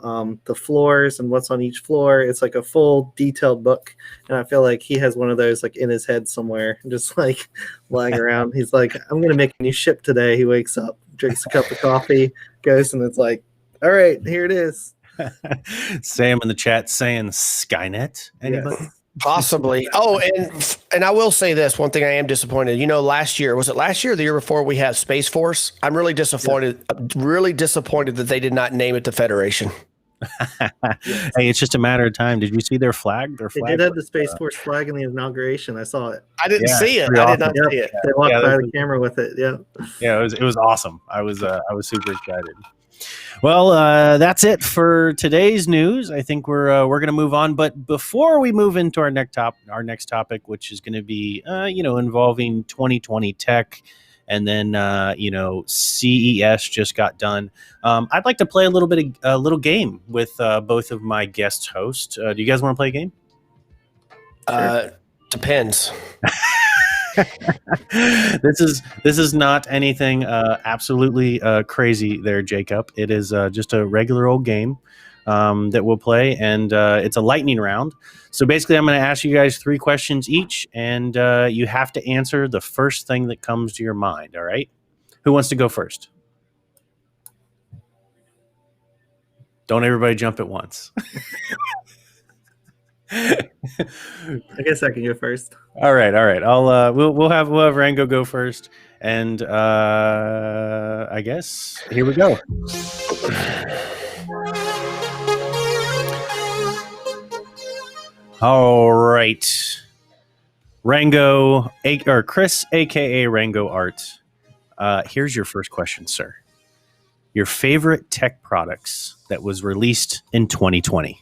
the floors and what's on each floor. It's like a full detailed book, and I feel like he has one of those like in his head somewhere, just like lying around. He's like, I'm gonna make a new ship today. He wakes up, drinks a cup of coffee, goes, and it's like, all right, here it is. Sam in the chat saying Skynet. Anybody? Possibly. Oh, and I will say this one thing: I am disappointed. Last year, was it last year or the year before, we had Space Force? I'm really disappointed. Really disappointed that they did not name it the Federation. Hey, it's just a matter of time. Did you see their flag? Their They flag did have the Space Force flag in the inauguration. I saw it. I didn't Yeah, see it. pretty I did not Yep. see it. They walked Yeah, by that the camera with it. Yeah. Yeah, it was awesome. I was super excited. Well, that's it for today's news. I think we're going to move on, but before we move into our next topic, which is going to be involving 2020 tech, and then CES just got done. I'd like to play a little game with both of my guest hosts. Do you guys want to play a game? Depends. This is not anything absolutely crazy there, Jacob. It is just a regular old game that we'll play, and it's a lightning round. So basically, I'm going to ask you guys 3 questions each, and you have to answer the first thing that comes to your mind. All right? Who wants to go first? Don't everybody jump at once. I guess I can go first. All right. I'll we'll have Rango go first, and I guess here we go. All right, Rango or Chris, aka Rango Art. Here's your first question, sir. Your favorite tech products that was released in 2020.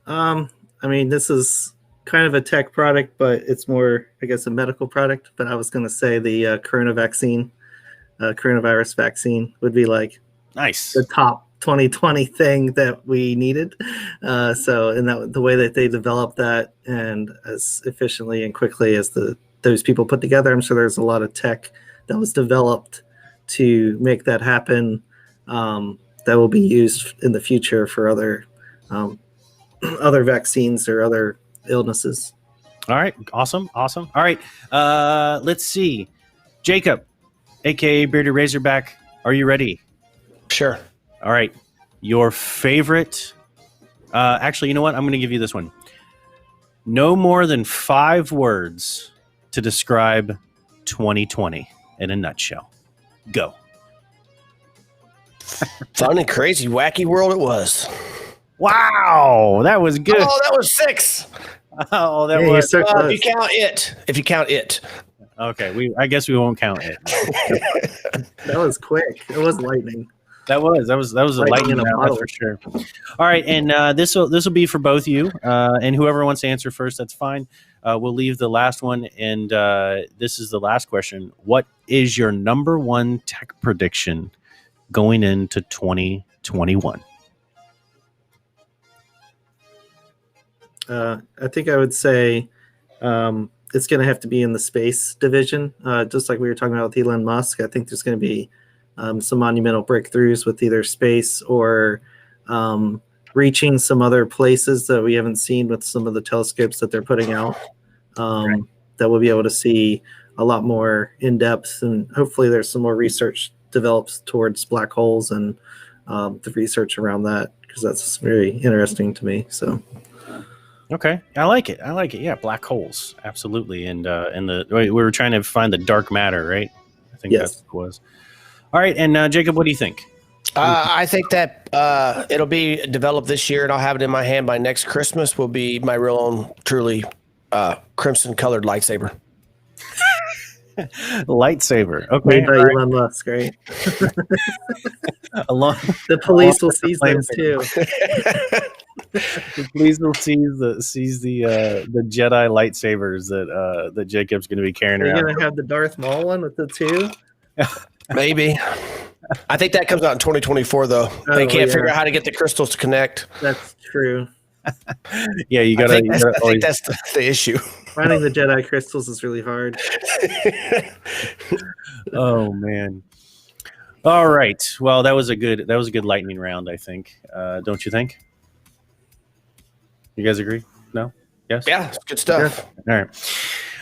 I mean, this is kind of a tech product, but it's more, I guess, a medical product. But I was going to say the coronavirus vaccine would be like Nice. the top 2020 thing that we needed. The way that they developed that and as efficiently and quickly as those people put together, I'm sure there's a lot of tech that was developed to make that happen. That will be used in the future for other vaccines or other illnesses. All right. Awesome. All right. Let's see. Jacob, aka Bearded Razorback, are you ready? Sure. All right. Your favorite. Actually, you know what? I'm going to give you this one. No more than 5 words to describe 2020 in a nutshell. Go. Fun and crazy, wacky world it was. Wow, that was good. Oh, that was 6. Oh, that Yeah, was. you're so If you close. count it. Okay, I guess we won't count it. That was quick. It was lightning. That was a Lightning lightning in a round, that's bottle. for sure. All right, and this will be for both you, and whoever wants to answer first, that's fine. We'll leave the last one, and this is the last question. What is your number 1 tech prediction going into 2021? I think I would say it's going to have to be in the space division. Just like we were talking about with Elon Musk, I think there's going to be some monumental breakthroughs with either space or reaching some other places that we haven't seen with some of the telescopes that they're putting out. That we'll be able to see a lot more in depth, and hopefully there's some more research develops towards black holes and the research around that, because that's very interesting to me. So. Okay, I like it. Yeah, black holes, absolutely. And we were trying to find the dark matter, right? I think Yes. that's what it was. All right, and Jacob, what do you think? I think that it'll be developed this year, and I'll have it in my hand by next Christmas. Will be my real own, truly crimson colored lightsaber. Lightsaber. Okay. Made by all right. Elon Musk, right? Along, The police will seize those too. the police will seize the Jedi lightsabers that Jacob's going to be carrying Are you around. gonna have the Darth Maul one with the 2? Maybe. I think that comes out in 2024, though. They Oh, can't yeah. figure out how to get the crystals to connect. That's true. Yeah, you I gotta. think that's the issue. Finding the Jedi crystals is really hard. Oh man. All right. Well, that was a good lightning round, I think. Don't you think? You guys agree? No? Yes? Yeah, it's good stuff. All right.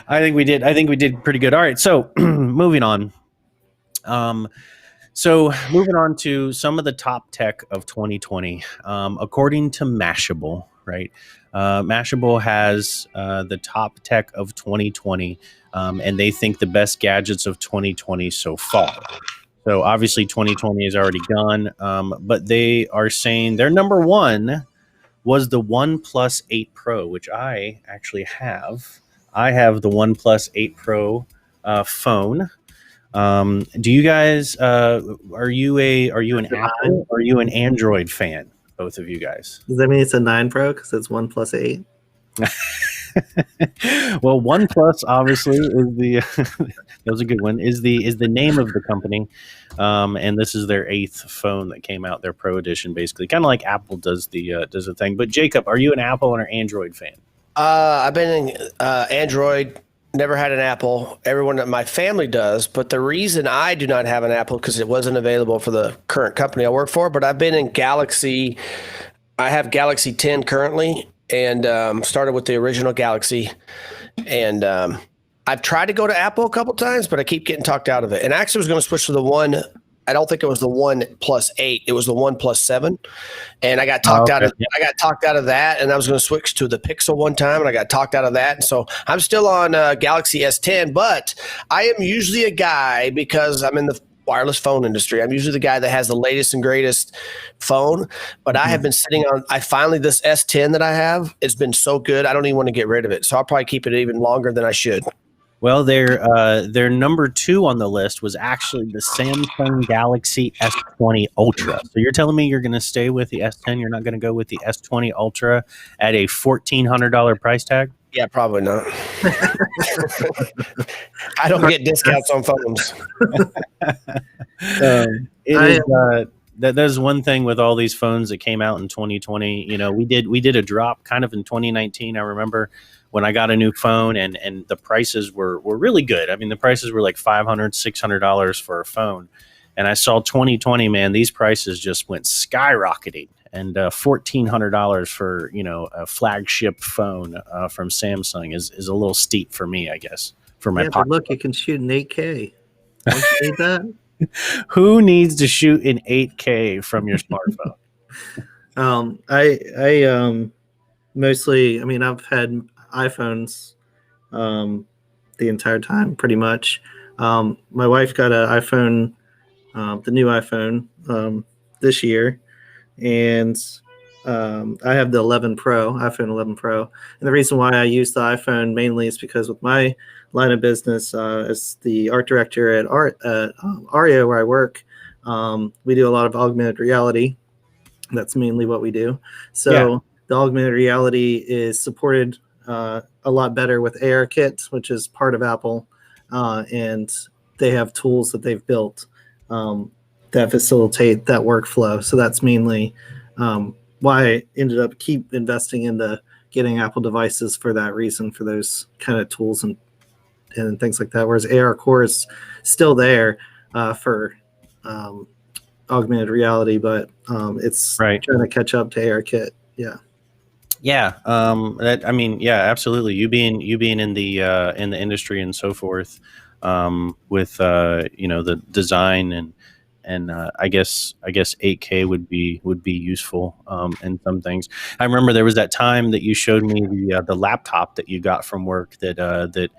I think we did pretty good. All right. So moving on. So moving on to some of the top tech of 2020. According to Mashable, right? Mashable has the top tech of 2020, and they think the best gadgets of 2020 so far. So obviously 2020 is already gone, but they are saying their number one was the OnePlus 8 Pro, which I actually have. I have the OnePlus 8 Pro phone. Do you guys are you an Apple or are you an Android fan? Both of you guys. Does that mean it's a 9 Pro because it's 1 plus 8? Well, OnePlus obviously is the that was a good one. Is the name of the company, and this is their 8th phone that came out, their Pro edition, basically, kind of like Apple does the thing. But Jacob, are you an Apple or an Android fan? I've been in Android. Never had an Apple. Everyone in my family does, but the reason I do not have an Apple because it wasn't available for the current company I work for. But I've been in Galaxy. I have Galaxy 10 currently, and started with the original Galaxy. And I've tried to go to Apple a couple times, but I keep getting talked out of it. And I actually was going to switch to the one. I don't think it was the OnePlus 8. It was the OnePlus 7, and I got talked out of. I got talked out of that, and I was going to switch to the Pixel one time, and I got talked out of that. And so I'm still on Galaxy S10, but I am usually a guy because I'm in the wireless phone industry. I'm usually the guy that has the latest and greatest phone, but I have been sitting on. I finally this S10 that I have. It's been so good. I don't even want to get rid of it, so I'll probably keep it even longer than I should. Well, their number 2 on the list was actually the Samsung Galaxy S20 Ultra. So you're telling me you're going to stay with the S10? You're not going to go with the S20 Ultra at a $1,400 price tag? Yeah, probably not. I don't get discounts on phones. There's one thing with all these phones that came out in 2020. You know, we did a drop kind of in 2019. I remember when I got a new phone and the prices were really good. I mean, the prices were like $500, $600 for a phone. And I saw 2020, man, these prices just went skyrocketing. And $1,400 for, a flagship phone from Samsung is a little steep for me, I guess, for my pocket. But look, you can shoot in 8K. Don't you need that? Who needs to shoot in 8K from your smartphone? I mostly, I've had iPhones the entire time, pretty much. My wife got an iPhone, the new iPhone this year, and I have the 11 Pro, iPhone 11 Pro. And the reason why I use the iPhone mainly is because with my line of business as the art director at Aria, where I work, we do a lot of augmented reality. That's mainly what we do. So the augmented reality is supported a lot better with ARKit, which is part of Apple, and they have tools that they've built that facilitate that workflow. So that's mainly why I ended up keep investing into getting Apple devices for that reason, for those kind of tools and things like that. Whereas ARCore is still there for augmented reality, but it's trying to catch up to ARKit. Absolutely. You being in the industry and so forth, with the design and I guess 8K would be useful in some things. I remember there was that time that you showed me the laptop that you got from work that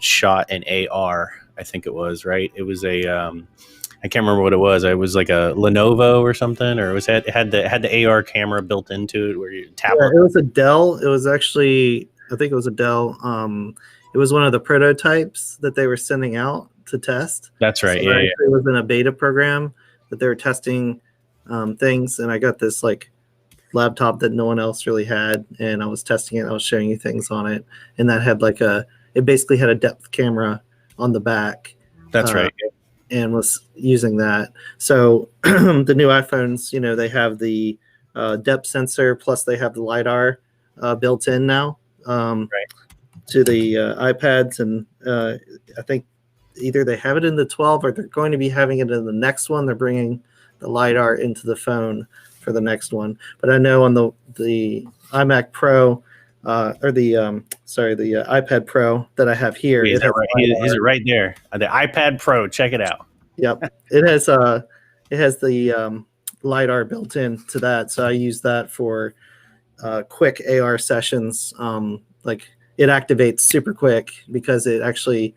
shot an AR. I think it was, right. It was I can't remember what it was. It was like a Lenovo or something, or it had the AR camera built into it where you tap. Yeah, it was a Dell. It was actually, I think it was a Dell. It was one of the prototypes that they were sending out to test. That's right. So it was in a beta program that they were testing things, and I got this like laptop that no one else really had, and I was testing it. I was showing you things on it, and that had it basically had a depth camera on the back. That's right. And was using that. So the new iPhones, they have the depth sensor, plus they have the LiDAR built in now to the iPads. And I think either they have it in the 12 or they're going to be having it in the next one. They're bringing the LiDAR into the phone for the next one. But I know on the iMac Pro, the iPad Pro that I have here. Is it right there? The iPad Pro. Check it out. Yep, it has the LiDAR built in to that, so I use that for quick AR sessions. Like it activates super quick because it actually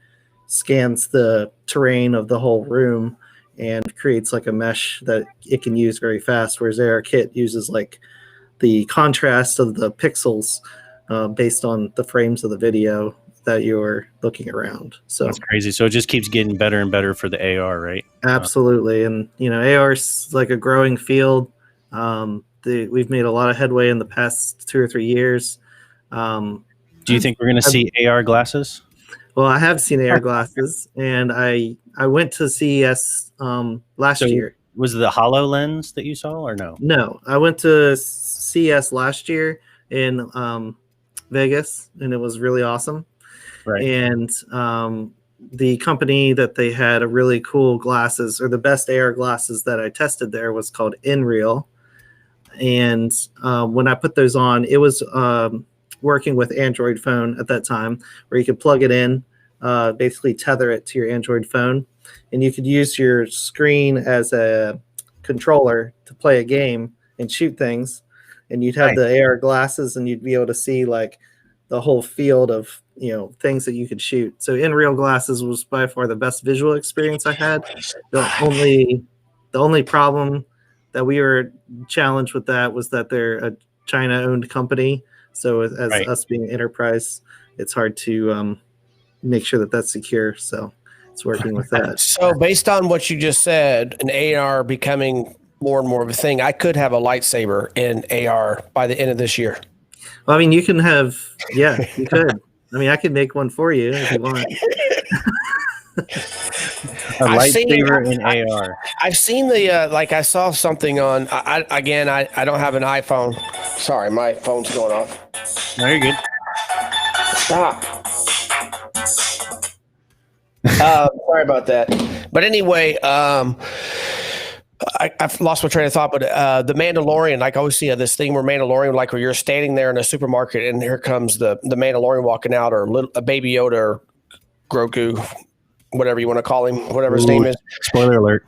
scans the terrain of the whole room and creates like a mesh that it can use very fast. Whereas ARKit uses like the contrast of the pixels based on the frames of the video that you're looking around. So That's crazy. So it just keeps getting better and better for the AR, right? absolutely. And, you know, AR is like a growing field. We've made a lot of headway in the past 2 or 3 years. Do you think we're going to see AR glasses? Well, I have seen AR glasses, and I went to CES last year. Was it the HoloLens that you saw, or no? No, I went to CES last year in Vegas, and it was really awesome. Right. And the company that they had a really cool glasses, or the best AR glasses that I tested there, was called InReal. And when I put those on, it was working with Android phone at that time, where you could plug it in, basically tether it to your Android phone, and you could use your screen as a controller to play a game and shoot things. And you'd have the AR glasses, and you'd be able to see like the whole field of, you know, things that you could shoot. So InReal glasses was by far the best visual experience I had. The only problem that we were challenged with that was that they're a China-owned company. So as us being enterprise, it's hard to make sure that that's secure. So it's working with that. So based on what you just said, an AR becoming more and more of a thing, I could have a lightsaber in AR by the end of this year. Well, I mean, you can have, yeah, you could. I mean, I could make one for you if you want. A lightsaber in AR. I've seen the like I saw something on. I don't have an iPhone. Sorry, my phone's going off. No, you're good. Stop. Sorry about that. But anyway, I've lost my train of thought. But the Mandalorian, like I always see this thing where Mandalorian, like where you're standing there in a supermarket and here comes the Mandalorian walking out, or a Baby Yoda or Grogu, whatever you want to call him, whatever his name is. Spoiler alert.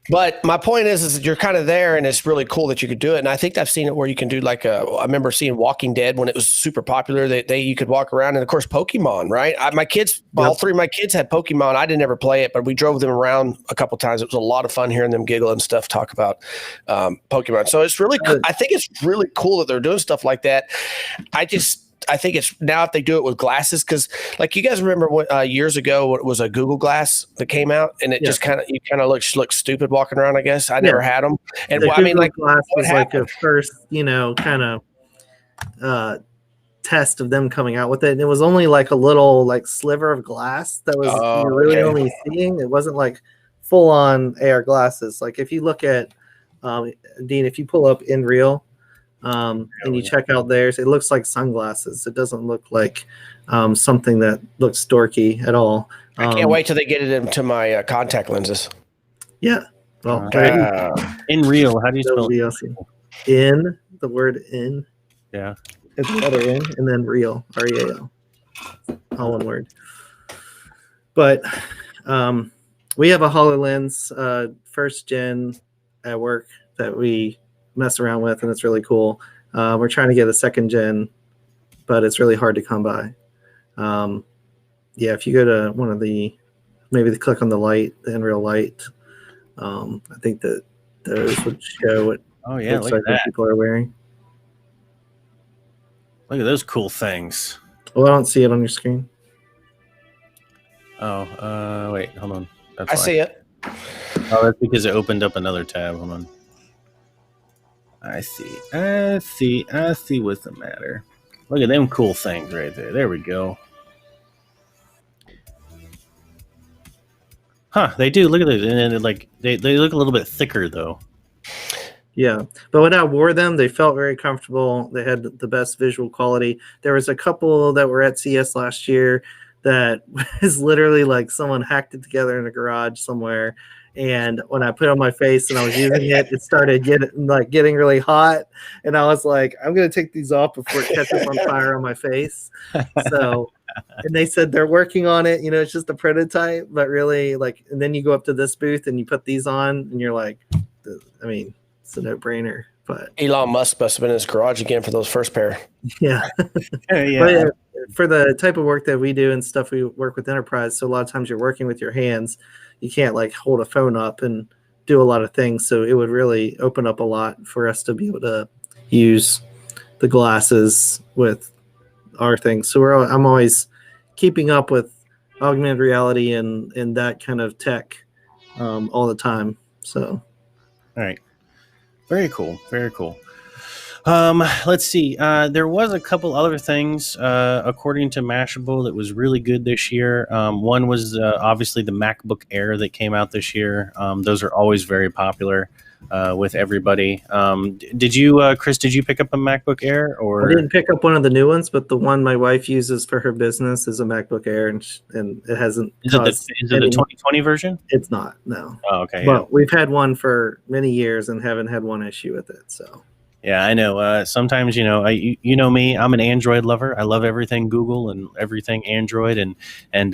But my point is that you're kind of there, and it's really cool that you could do it. And I think I've seen it where you can do like I remember seeing Walking Dead when it was super popular. You could walk around, and of course Pokemon, right? My kids, all three of my kids had Pokemon. I didn't ever play it, but we drove them around a couple times. It was a lot of fun hearing them giggle and stuff, talk about Pokemon. So it's really, I think it's really cool that they're doing stuff like that. I think it's now if they do it with glasses, because like you guys remember what years ago it was a Google Glass that came out, and it just kind of look stupid walking around. I guess I never had them, and the I mean, like Glass was like a first, kind of test of them coming out with it, and it was only like a little like sliver of glass that was you're really only seeing. It wasn't like full on AR glasses. Like if you look at Dean, if you pull up InReal. And you check out theirs, it looks like sunglasses. It doesn't look like something that looks dorky at all. I can't wait till they get it into my contact lenses. Yeah. Well, InReal. How do you spell it? Awesome. In the word in. Yeah. It's letter in and then real. REAL. All one word. But we have a HoloLens first gen at work that we mess around with, and it's really cool. We're trying to get a second gen, but it's really hard to come by. If you go to one of maybe click on the light, the InReal light. I think that those would show what look at that. what people are wearing. Look at those cool things. Well, I don't see it on your screen. Oh, wait, hold on. I see it. Oh, that's because it opened up another tab. Hold on. I see what's the matter. Look at them cool things right there. There we go. Huh, they do. Look at those. And then they look a little bit thicker though. Yeah. But when I wore them, they felt very comfortable. They had the best visual quality. There was a couple that were at CES last year that was literally like someone hacked it together in a garage somewhere. And when I put it on my face and I was using it, it started getting really hot. And I was like, I'm going to take these off before it catches on fire on my face. So, and they said they're working on it. It's just a prototype, but really and then you go up to this booth and you put these on and you're like, I mean, it's a no-brainer. But Elon Musk must have been in his garage again for those first pair. yeah. Yeah. But yeah, for the type of work that we do and stuff, we work with enterprise. So a lot of times you're working with your hands. You can't like hold a phone up and do a lot of things. So it would really open up a lot for us to be able to use the glasses with our things. So I'm always keeping up with augmented reality and that kind of tech all the time. So, all right. Very cool. Very cool. Let's see. There was a couple other things, according to Mashable, that was really good this year. One was obviously the MacBook Air that came out this year. Those are always very popular with everybody. Did you, Chris? Did you pick up a MacBook Air? Or I didn't pick up one of the new ones, but the one my wife uses for her business is a MacBook Air, and it hasn't. Is it the 2020 version? It's not. No. Oh, okay. But we've had one for many years and haven't had one issue with it. So. Yeah, I know. Sometimes, you know me. I'm an Android lover. I love everything Google and everything Android, and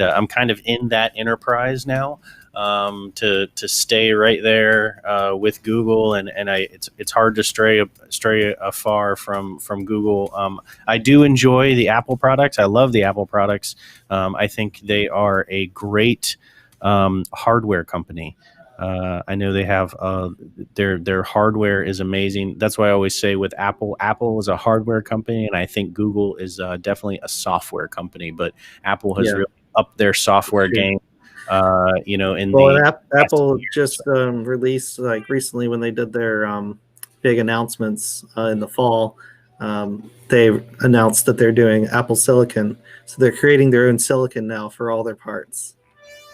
I'm kind of in that enterprise now to stay right there with Google, and it's hard to stray afar from Google. I do enjoy the Apple products. I love the Apple products. I think they are a great hardware company. I know they have their hardware is amazing. That's why I always say with Apple is a hardware company, and I think Google is definitely a software company. But Apple has really upped their software game. Apple just released like recently when they did their big announcements in the fall. They announced that they're doing Apple Silicon, so they're creating their own silicon now for all their parts.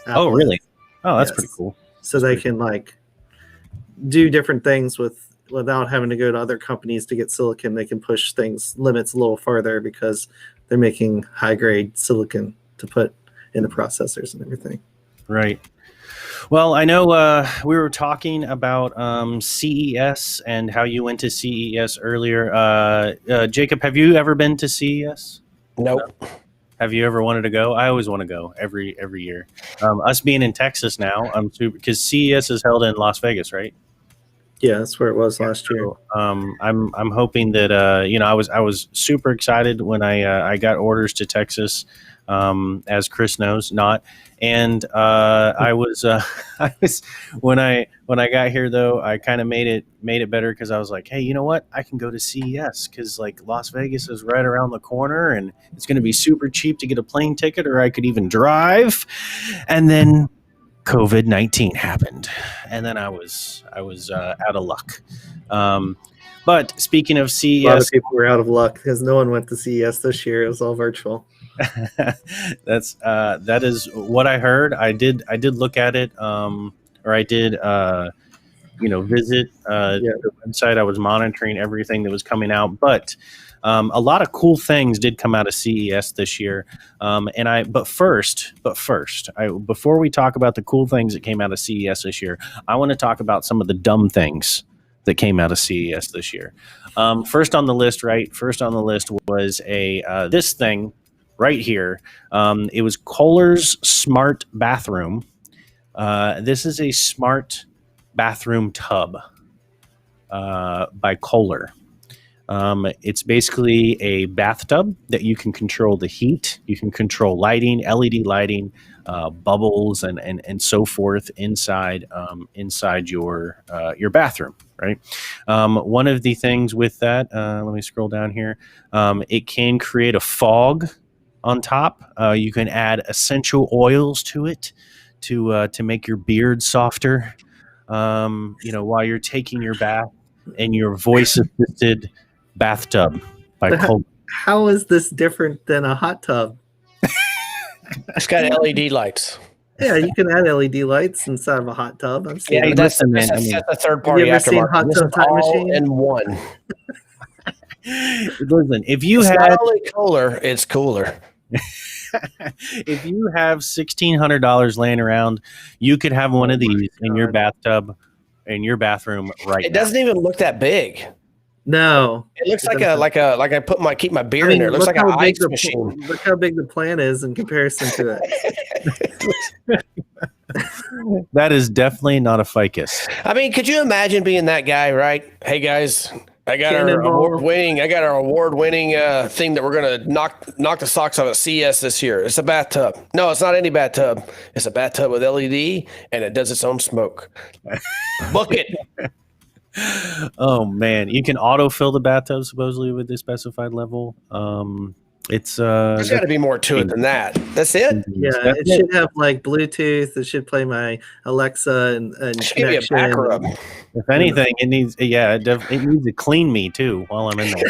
Apple oh, really? Oh, that's pretty cool. So they can like do different things without having to go to other companies to get silicon. They can push limits a little farther because they're making high grade silicon to put in the processors and everything. Right. Well, I know we were talking about CES and how you went to CES earlier. Jacob, have you ever been to CES? Nope. Have you ever wanted to go? I always want to go every year. Us being in Texas now, because CES is held in Las Vegas, right? Yeah, that's where it was last year. I'm hoping that I was super excited when I got orders to Texas, as Chris knows, not. And I was when I got here though, I kind of made it better because I was like, hey, you know what? I can go to CES because like Las Vegas is right around the corner and it's going to be super cheap to get a plane ticket, or I could even drive. And then COVID-19 happened, and then I was out of luck. But speaking of CES, a lot of people were out of luck because no one went to CES this year. It was all virtual. That is what I heard. I did look at it, or I did visit the website. I was monitoring everything that was coming out, but a lot of cool things did come out of CES this year. But first, before we talk about the cool things that came out of CES this year, I want to talk about some of the dumb things that came out of CES this year. First on the list was this thing right here. It was Kohler's Smart Bathroom. This is a smart bathroom tub by Kohler. It's basically a bathtub that you can control the heat, you can control lighting, LED lighting, bubbles, and so forth inside your bathroom. Right. One of the things with that, let me scroll down here. It can create a fog on top. You can add essential oils to it to make your beard softer. While you're taking your bath in your voice-assisted bathtub by Kohler. How is this different than a hot tub? It's got LED lights. Yeah, you can add LED lights inside of a hot tub. Yeah, that's a third party. Have you ever seen Hot Tub Time Machine? In one. Listen, if you it's had not only Kohler, it's cooler. If you have $1,600 laying around, you could have one of these in your bathtub, in your bathroom right now. It doesn't even look that big. No, it looks like I keep my beer in there. It looks like an ice machine. Look how big the plant is in comparison to it. That is definitely not a ficus. I mean, could you imagine being that guy, right? Hey guys, I got our award-winning thing that we're gonna knock the socks off at CES this year. It's a bathtub. No, it's not any bathtub. It's a bathtub with LED, and it does its own smoke. Book it. Oh man, you can autofill the bathtub supposedly with the specified level. It's There's got to be more to it than that. That's it. Yeah, it should have like Bluetooth. It should play my Alexa and give me a back rub. If anything, it needs it needs to clean me too while I'm in there.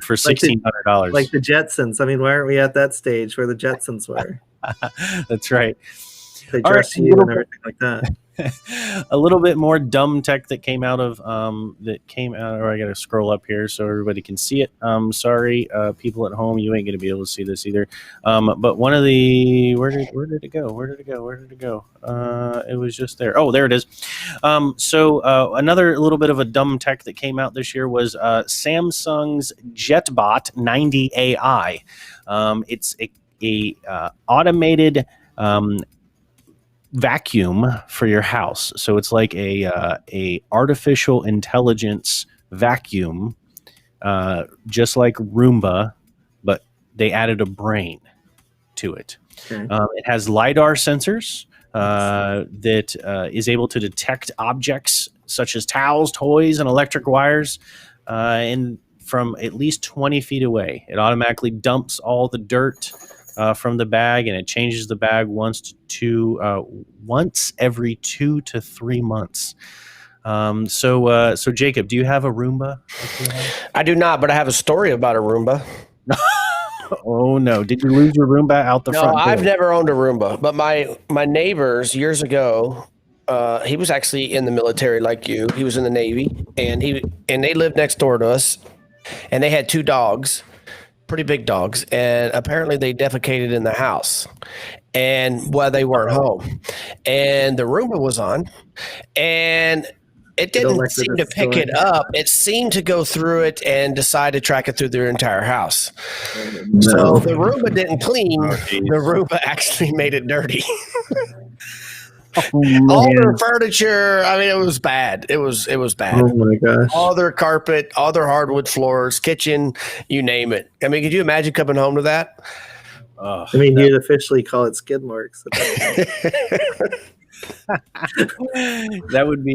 For $1,600, like the Jetsons. I mean, why aren't we at that stage where the Jetsons were? That's right. They dress you and everything like that. A little bit more dumb tech that came out of or I gotta scroll up here so everybody can see it. Sorry, people at home, you ain't gonna be able to see this either. But one of the where did it go? It was just there. Oh, there it is. Another little bit of a dumb tech that came out this year was Samsung's JetBot 90 AI. It's a automated vacuum for your house. So it's like a artificial intelligence vacuum, just like Roomba, but they added a brain to it. Okay. It has LiDAR sensors that is able to detect objects such as towels, toys, and electric wires, and from at least 20 feet away. It automatically dumps all the dirt from the bag, and it changes the bag once every 2 to 3 months. So Jacob, do you have a Roomba? I do not, but I have a story about a Roomba. Oh no! Did you lose your Roomba out the front? No, I've never owned a Roomba, but my neighbors years ago, he was actually in the military like you. He was in the Navy, and they lived next door to us, and they had 2 dogs. Pretty big dogs, and apparently they defecated in the house, and they weren't home, and the Roomba was on, and it didn't seem to pick it up. It seemed to go through it and decide to track it through their entire house. No. So the Roomba didn't clean. The Roomba actually made it dirty. All their furniture, I mean, it was bad. It was bad. Oh my gosh. All their carpet, all their hardwood floors, kitchen, you name it. I mean, could you imagine coming home to that? I mean, you'd officially call it skid marks. That would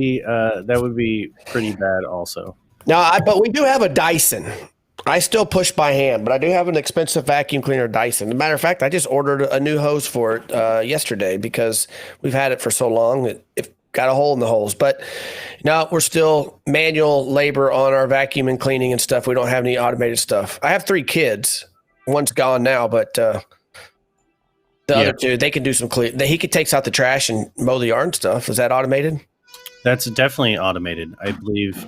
be pretty bad also. But we do have a Dyson. I still push by hand, but I do have an expensive vacuum cleaner Dyson. As a matter of fact, I just ordered a new hose for it yesterday because we've had it for so long. It got a hole in the holes. But no, we're still manual labor on our vacuum and cleaning and stuff. We don't have any automated stuff. I have 3 kids. One's gone now, but the other 2, they can do some clean. He takes out the trash and mow the yard and stuff. Is that automated? That's definitely automated. I believe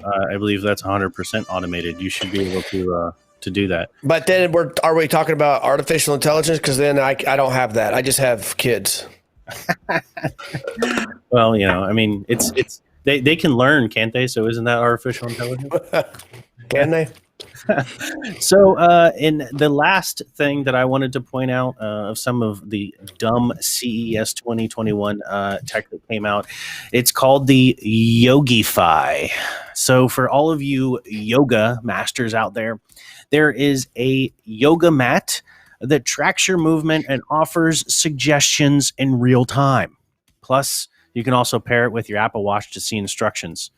that's 100% automated. You should be able to do that. But then are we talking about artificial intelligence? Because then I don't have that. I just have kids. Well, I mean, they can learn, can't they? So isn't that artificial intelligence? Can they? So in the last thing that I wanted to point out of some of the dumb CES 2021 tech that came out, it's called the Yogify. So for all of you yoga masters out there, there is a yoga mat that tracks your movement and offers suggestions in real time. Plus, you can also pair it with your Apple Watch to see instructions.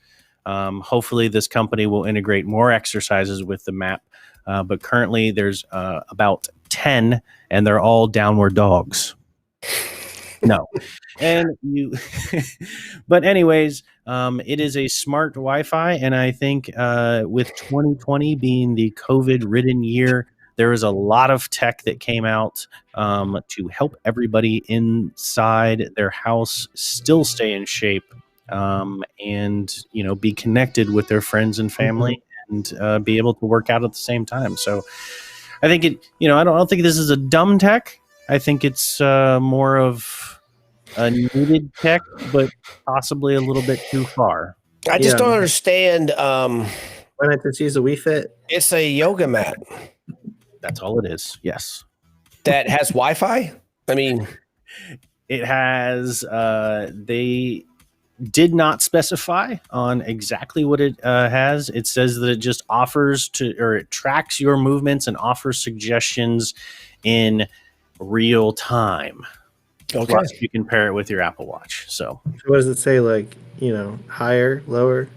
Hopefully this company will integrate more exercises with the map. But currently there's about 10 and they're all downward dogs. No. And but anyways, it is a smart Wi-Fi. And I think with 2020 being the COVID-ridden year, there was a lot of tech that came out to help everybody inside their house still stay in shape. And be connected with their friends and family and be able to work out at the same time. So I think I don't think this is a dumb tech. I think it's more of a needed tech, but possibly a little bit too far. I just don't understand. Why not just use a Wii Fit? It's a yoga mat. That's all it is. Yes. That has Wi-Fi? I mean, It has they did not specify on exactly what it has. It says that it just it tracks your movements and offers suggestions in real time. Okay. Plus, you can pair it with your Apple Watch. So what does it say? Like, higher, lower,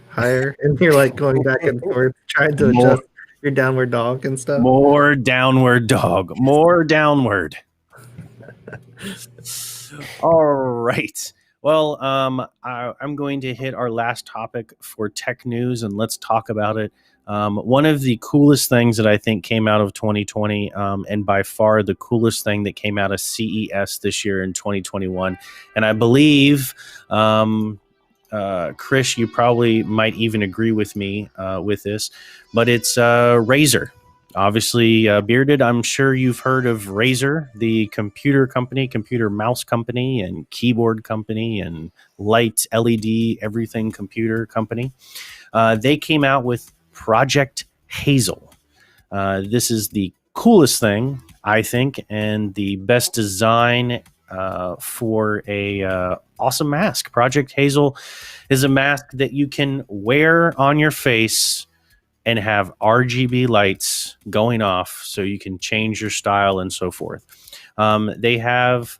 higher, and you're like going back and forth trying to adjust your downward dog and stuff. More downward dog. More downward. All right. Well, I'm going to hit our last topic for tech news, and let's talk about it. One of the coolest things that I think came out of 2020, and by far the coolest thing that came out of CES this year in 2021, and I believe, Chris, you probably might even agree with me with this, but it's Razer. Obviously, Bearded, I'm sure you've heard of Razer, the computer company, computer mouse company, and keyboard company, and light, LED, everything computer company. They came out with Project Hazel. This is the coolest thing, I think, and the best design for a awesome mask. Project Hazel is a mask that you can wear on your face and have RGB lights going off so you can change your style and so forth. They have,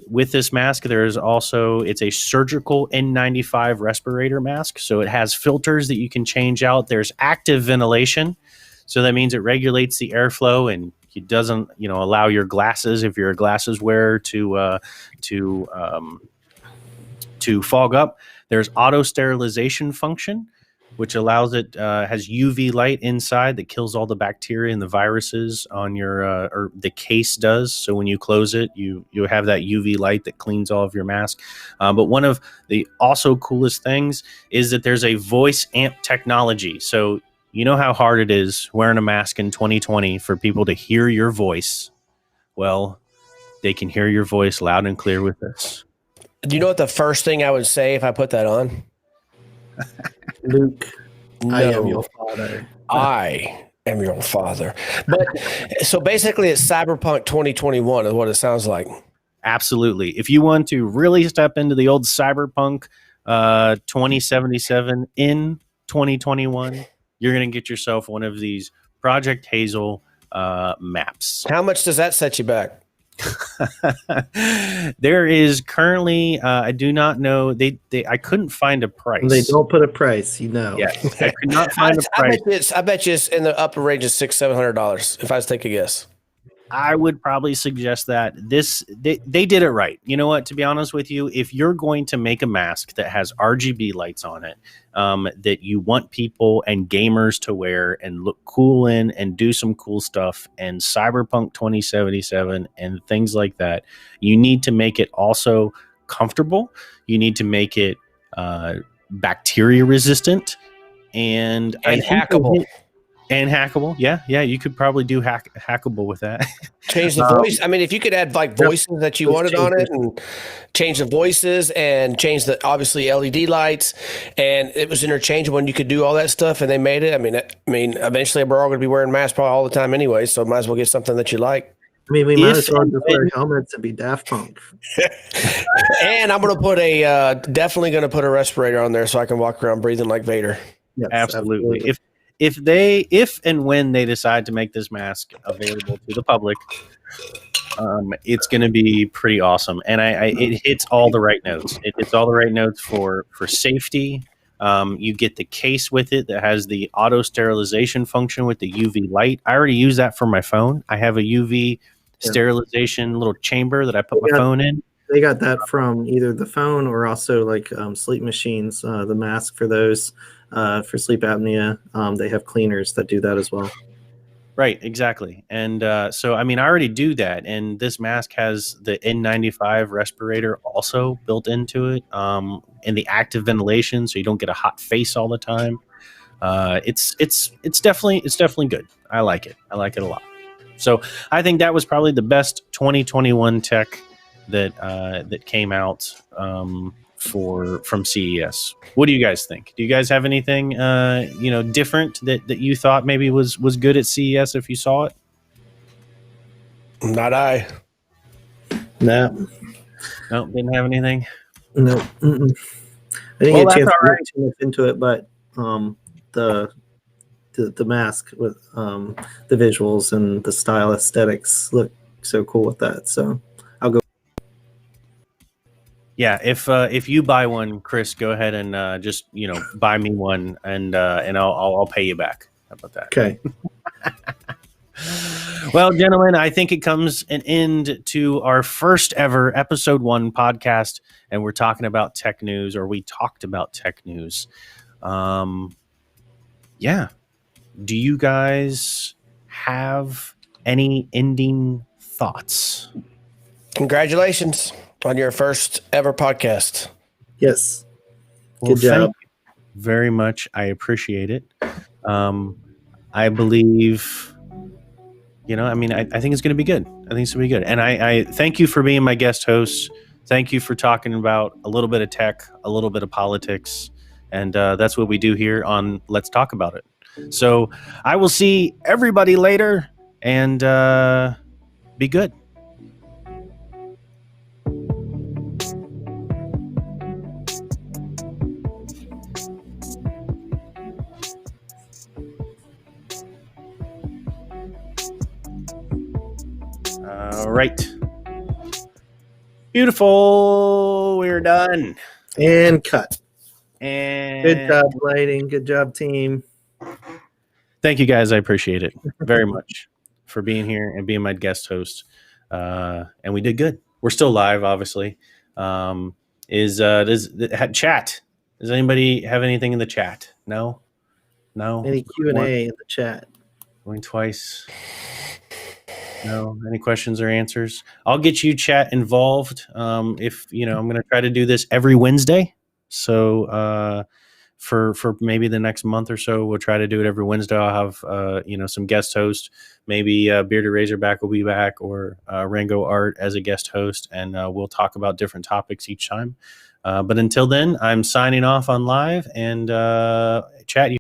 with this mask, there's also, it's a surgical N95 respirator mask. So it has filters that you can change out. There's active ventilation. So that means it regulates the airflow and it doesn't, allow your glasses, if you're a glasses wearer, to fog up. There's auto sterilization function, which allows it, has UV light inside that kills all the bacteria and the viruses on your, or the case does. So when you close it, you have that UV light that cleans all of your mask. But one of the also coolest things is that there's a voice amp technology. So you know how hard it is wearing a mask in 2020 for people to hear your voice. Well, they can hear your voice loud and clear with this. Do you know what the first thing I would say if I put that on? Luke, No. I am your father. I am your father. But so basically, it's Cyberpunk 2021 is what it sounds like. Absolutely. If you want to really step into the old Cyberpunk 2077 in 2021, you're going to get yourself one of these Project Hazel maps. How much does that set you back? There is currently, I do not know. I couldn't find a price. They don't put a price, Yeah, I could not find a price. I bet you it's in the upper range of $600-$700. If I was to take a guess, I would probably suggest that they did it right. You know what? To be honest with you, if you're going to make a mask that has RGB lights on it, that you want people and gamers to wear and look cool in and do some cool stuff, and Cyberpunk 2077 and things like that, you need to make it also comfortable. You need to make it bacteria resistant and hackable. And hackable, yeah, you could probably do hackable with that. Change the voice. I mean, if you could add like voices that you wanted on it, and change the voices, and change the obviously LED lights, and it was interchangeable, and you could do all that stuff, and they made it. I mean, eventually we're all going to be wearing masks probably all the time anyway, so might as well get something that you like. I mean, we might as well just wear helmets and be Daft Punk. And I'm going to put definitely going to put a respirator on there so I can walk around breathing like Vader. Yes, absolutely. If and when they decide to make this mask available to the public, it's going to be pretty awesome. And it hits all the right notes. It hits all the right notes for safety. You get the case with it that has the auto sterilization function with the UV light. I already use that for my phone. I have a UV sterilization little chamber that I put my phone in. They got that from either the phone or also like sleep machines, the mask for those. For sleep apnea, they have cleaners that do that as well. Right, exactly. And so, I mean, I already do that. And this mask has the N95 respirator also built into it, and the active ventilation, so you don't get a hot face all the time. It's definitely good. I like it. I like it a lot. So I think that was probably the best 2021 tech that came out from CES. What do you guys think? Do you guys have anything different that you thought maybe was good at CES if you saw it? Not I. No. No, didn't have anything. No, mm-mm. I didn't Well, get a chance that's to all look too much into it, but the mask with the visuals and the style aesthetics look so cool with that. So I'll go. Yeah, if you buy one, Chris, go ahead and just buy me one, and I'll pay you back. How about that? Okay. Well, gentlemen, I think it comes an end to our first ever episode 1 podcast, and we're talking about tech news, or we talked about tech news. Yeah. Do you guys have any ending thoughts? Congratulations on your first ever podcast. Yes. Well, Good job. thank you very much. I appreciate it. I believe, I think it's going to be good. I think it's going to be good. And I thank you for being my guest host. Thank you for talking about a little bit of tech, a little bit of politics. And that's what we do here on Let's Talk About It. So I will see everybody later, and be good. All right. Beautiful. We're done. And cut. And Good job, lighting. Good job, team. Thank you, guys. I appreciate it very much for being here and being my guest host. And we did good. We're still live, obviously. Does chat? Does anybody have anything in the chat? No. Any Q&A in the chat? Going twice. No. Any questions or answers? I'll get you chat involved. If I'm going to try to do this every Wednesday. So for maybe the next month or so, we'll try to do it every Wednesday. I'll have some guest hosts. Maybe Bearded Razorback will be back, or Rango Art as a guest host, and we'll talk about different topics each time. But until then, I'm signing off on live, and chat.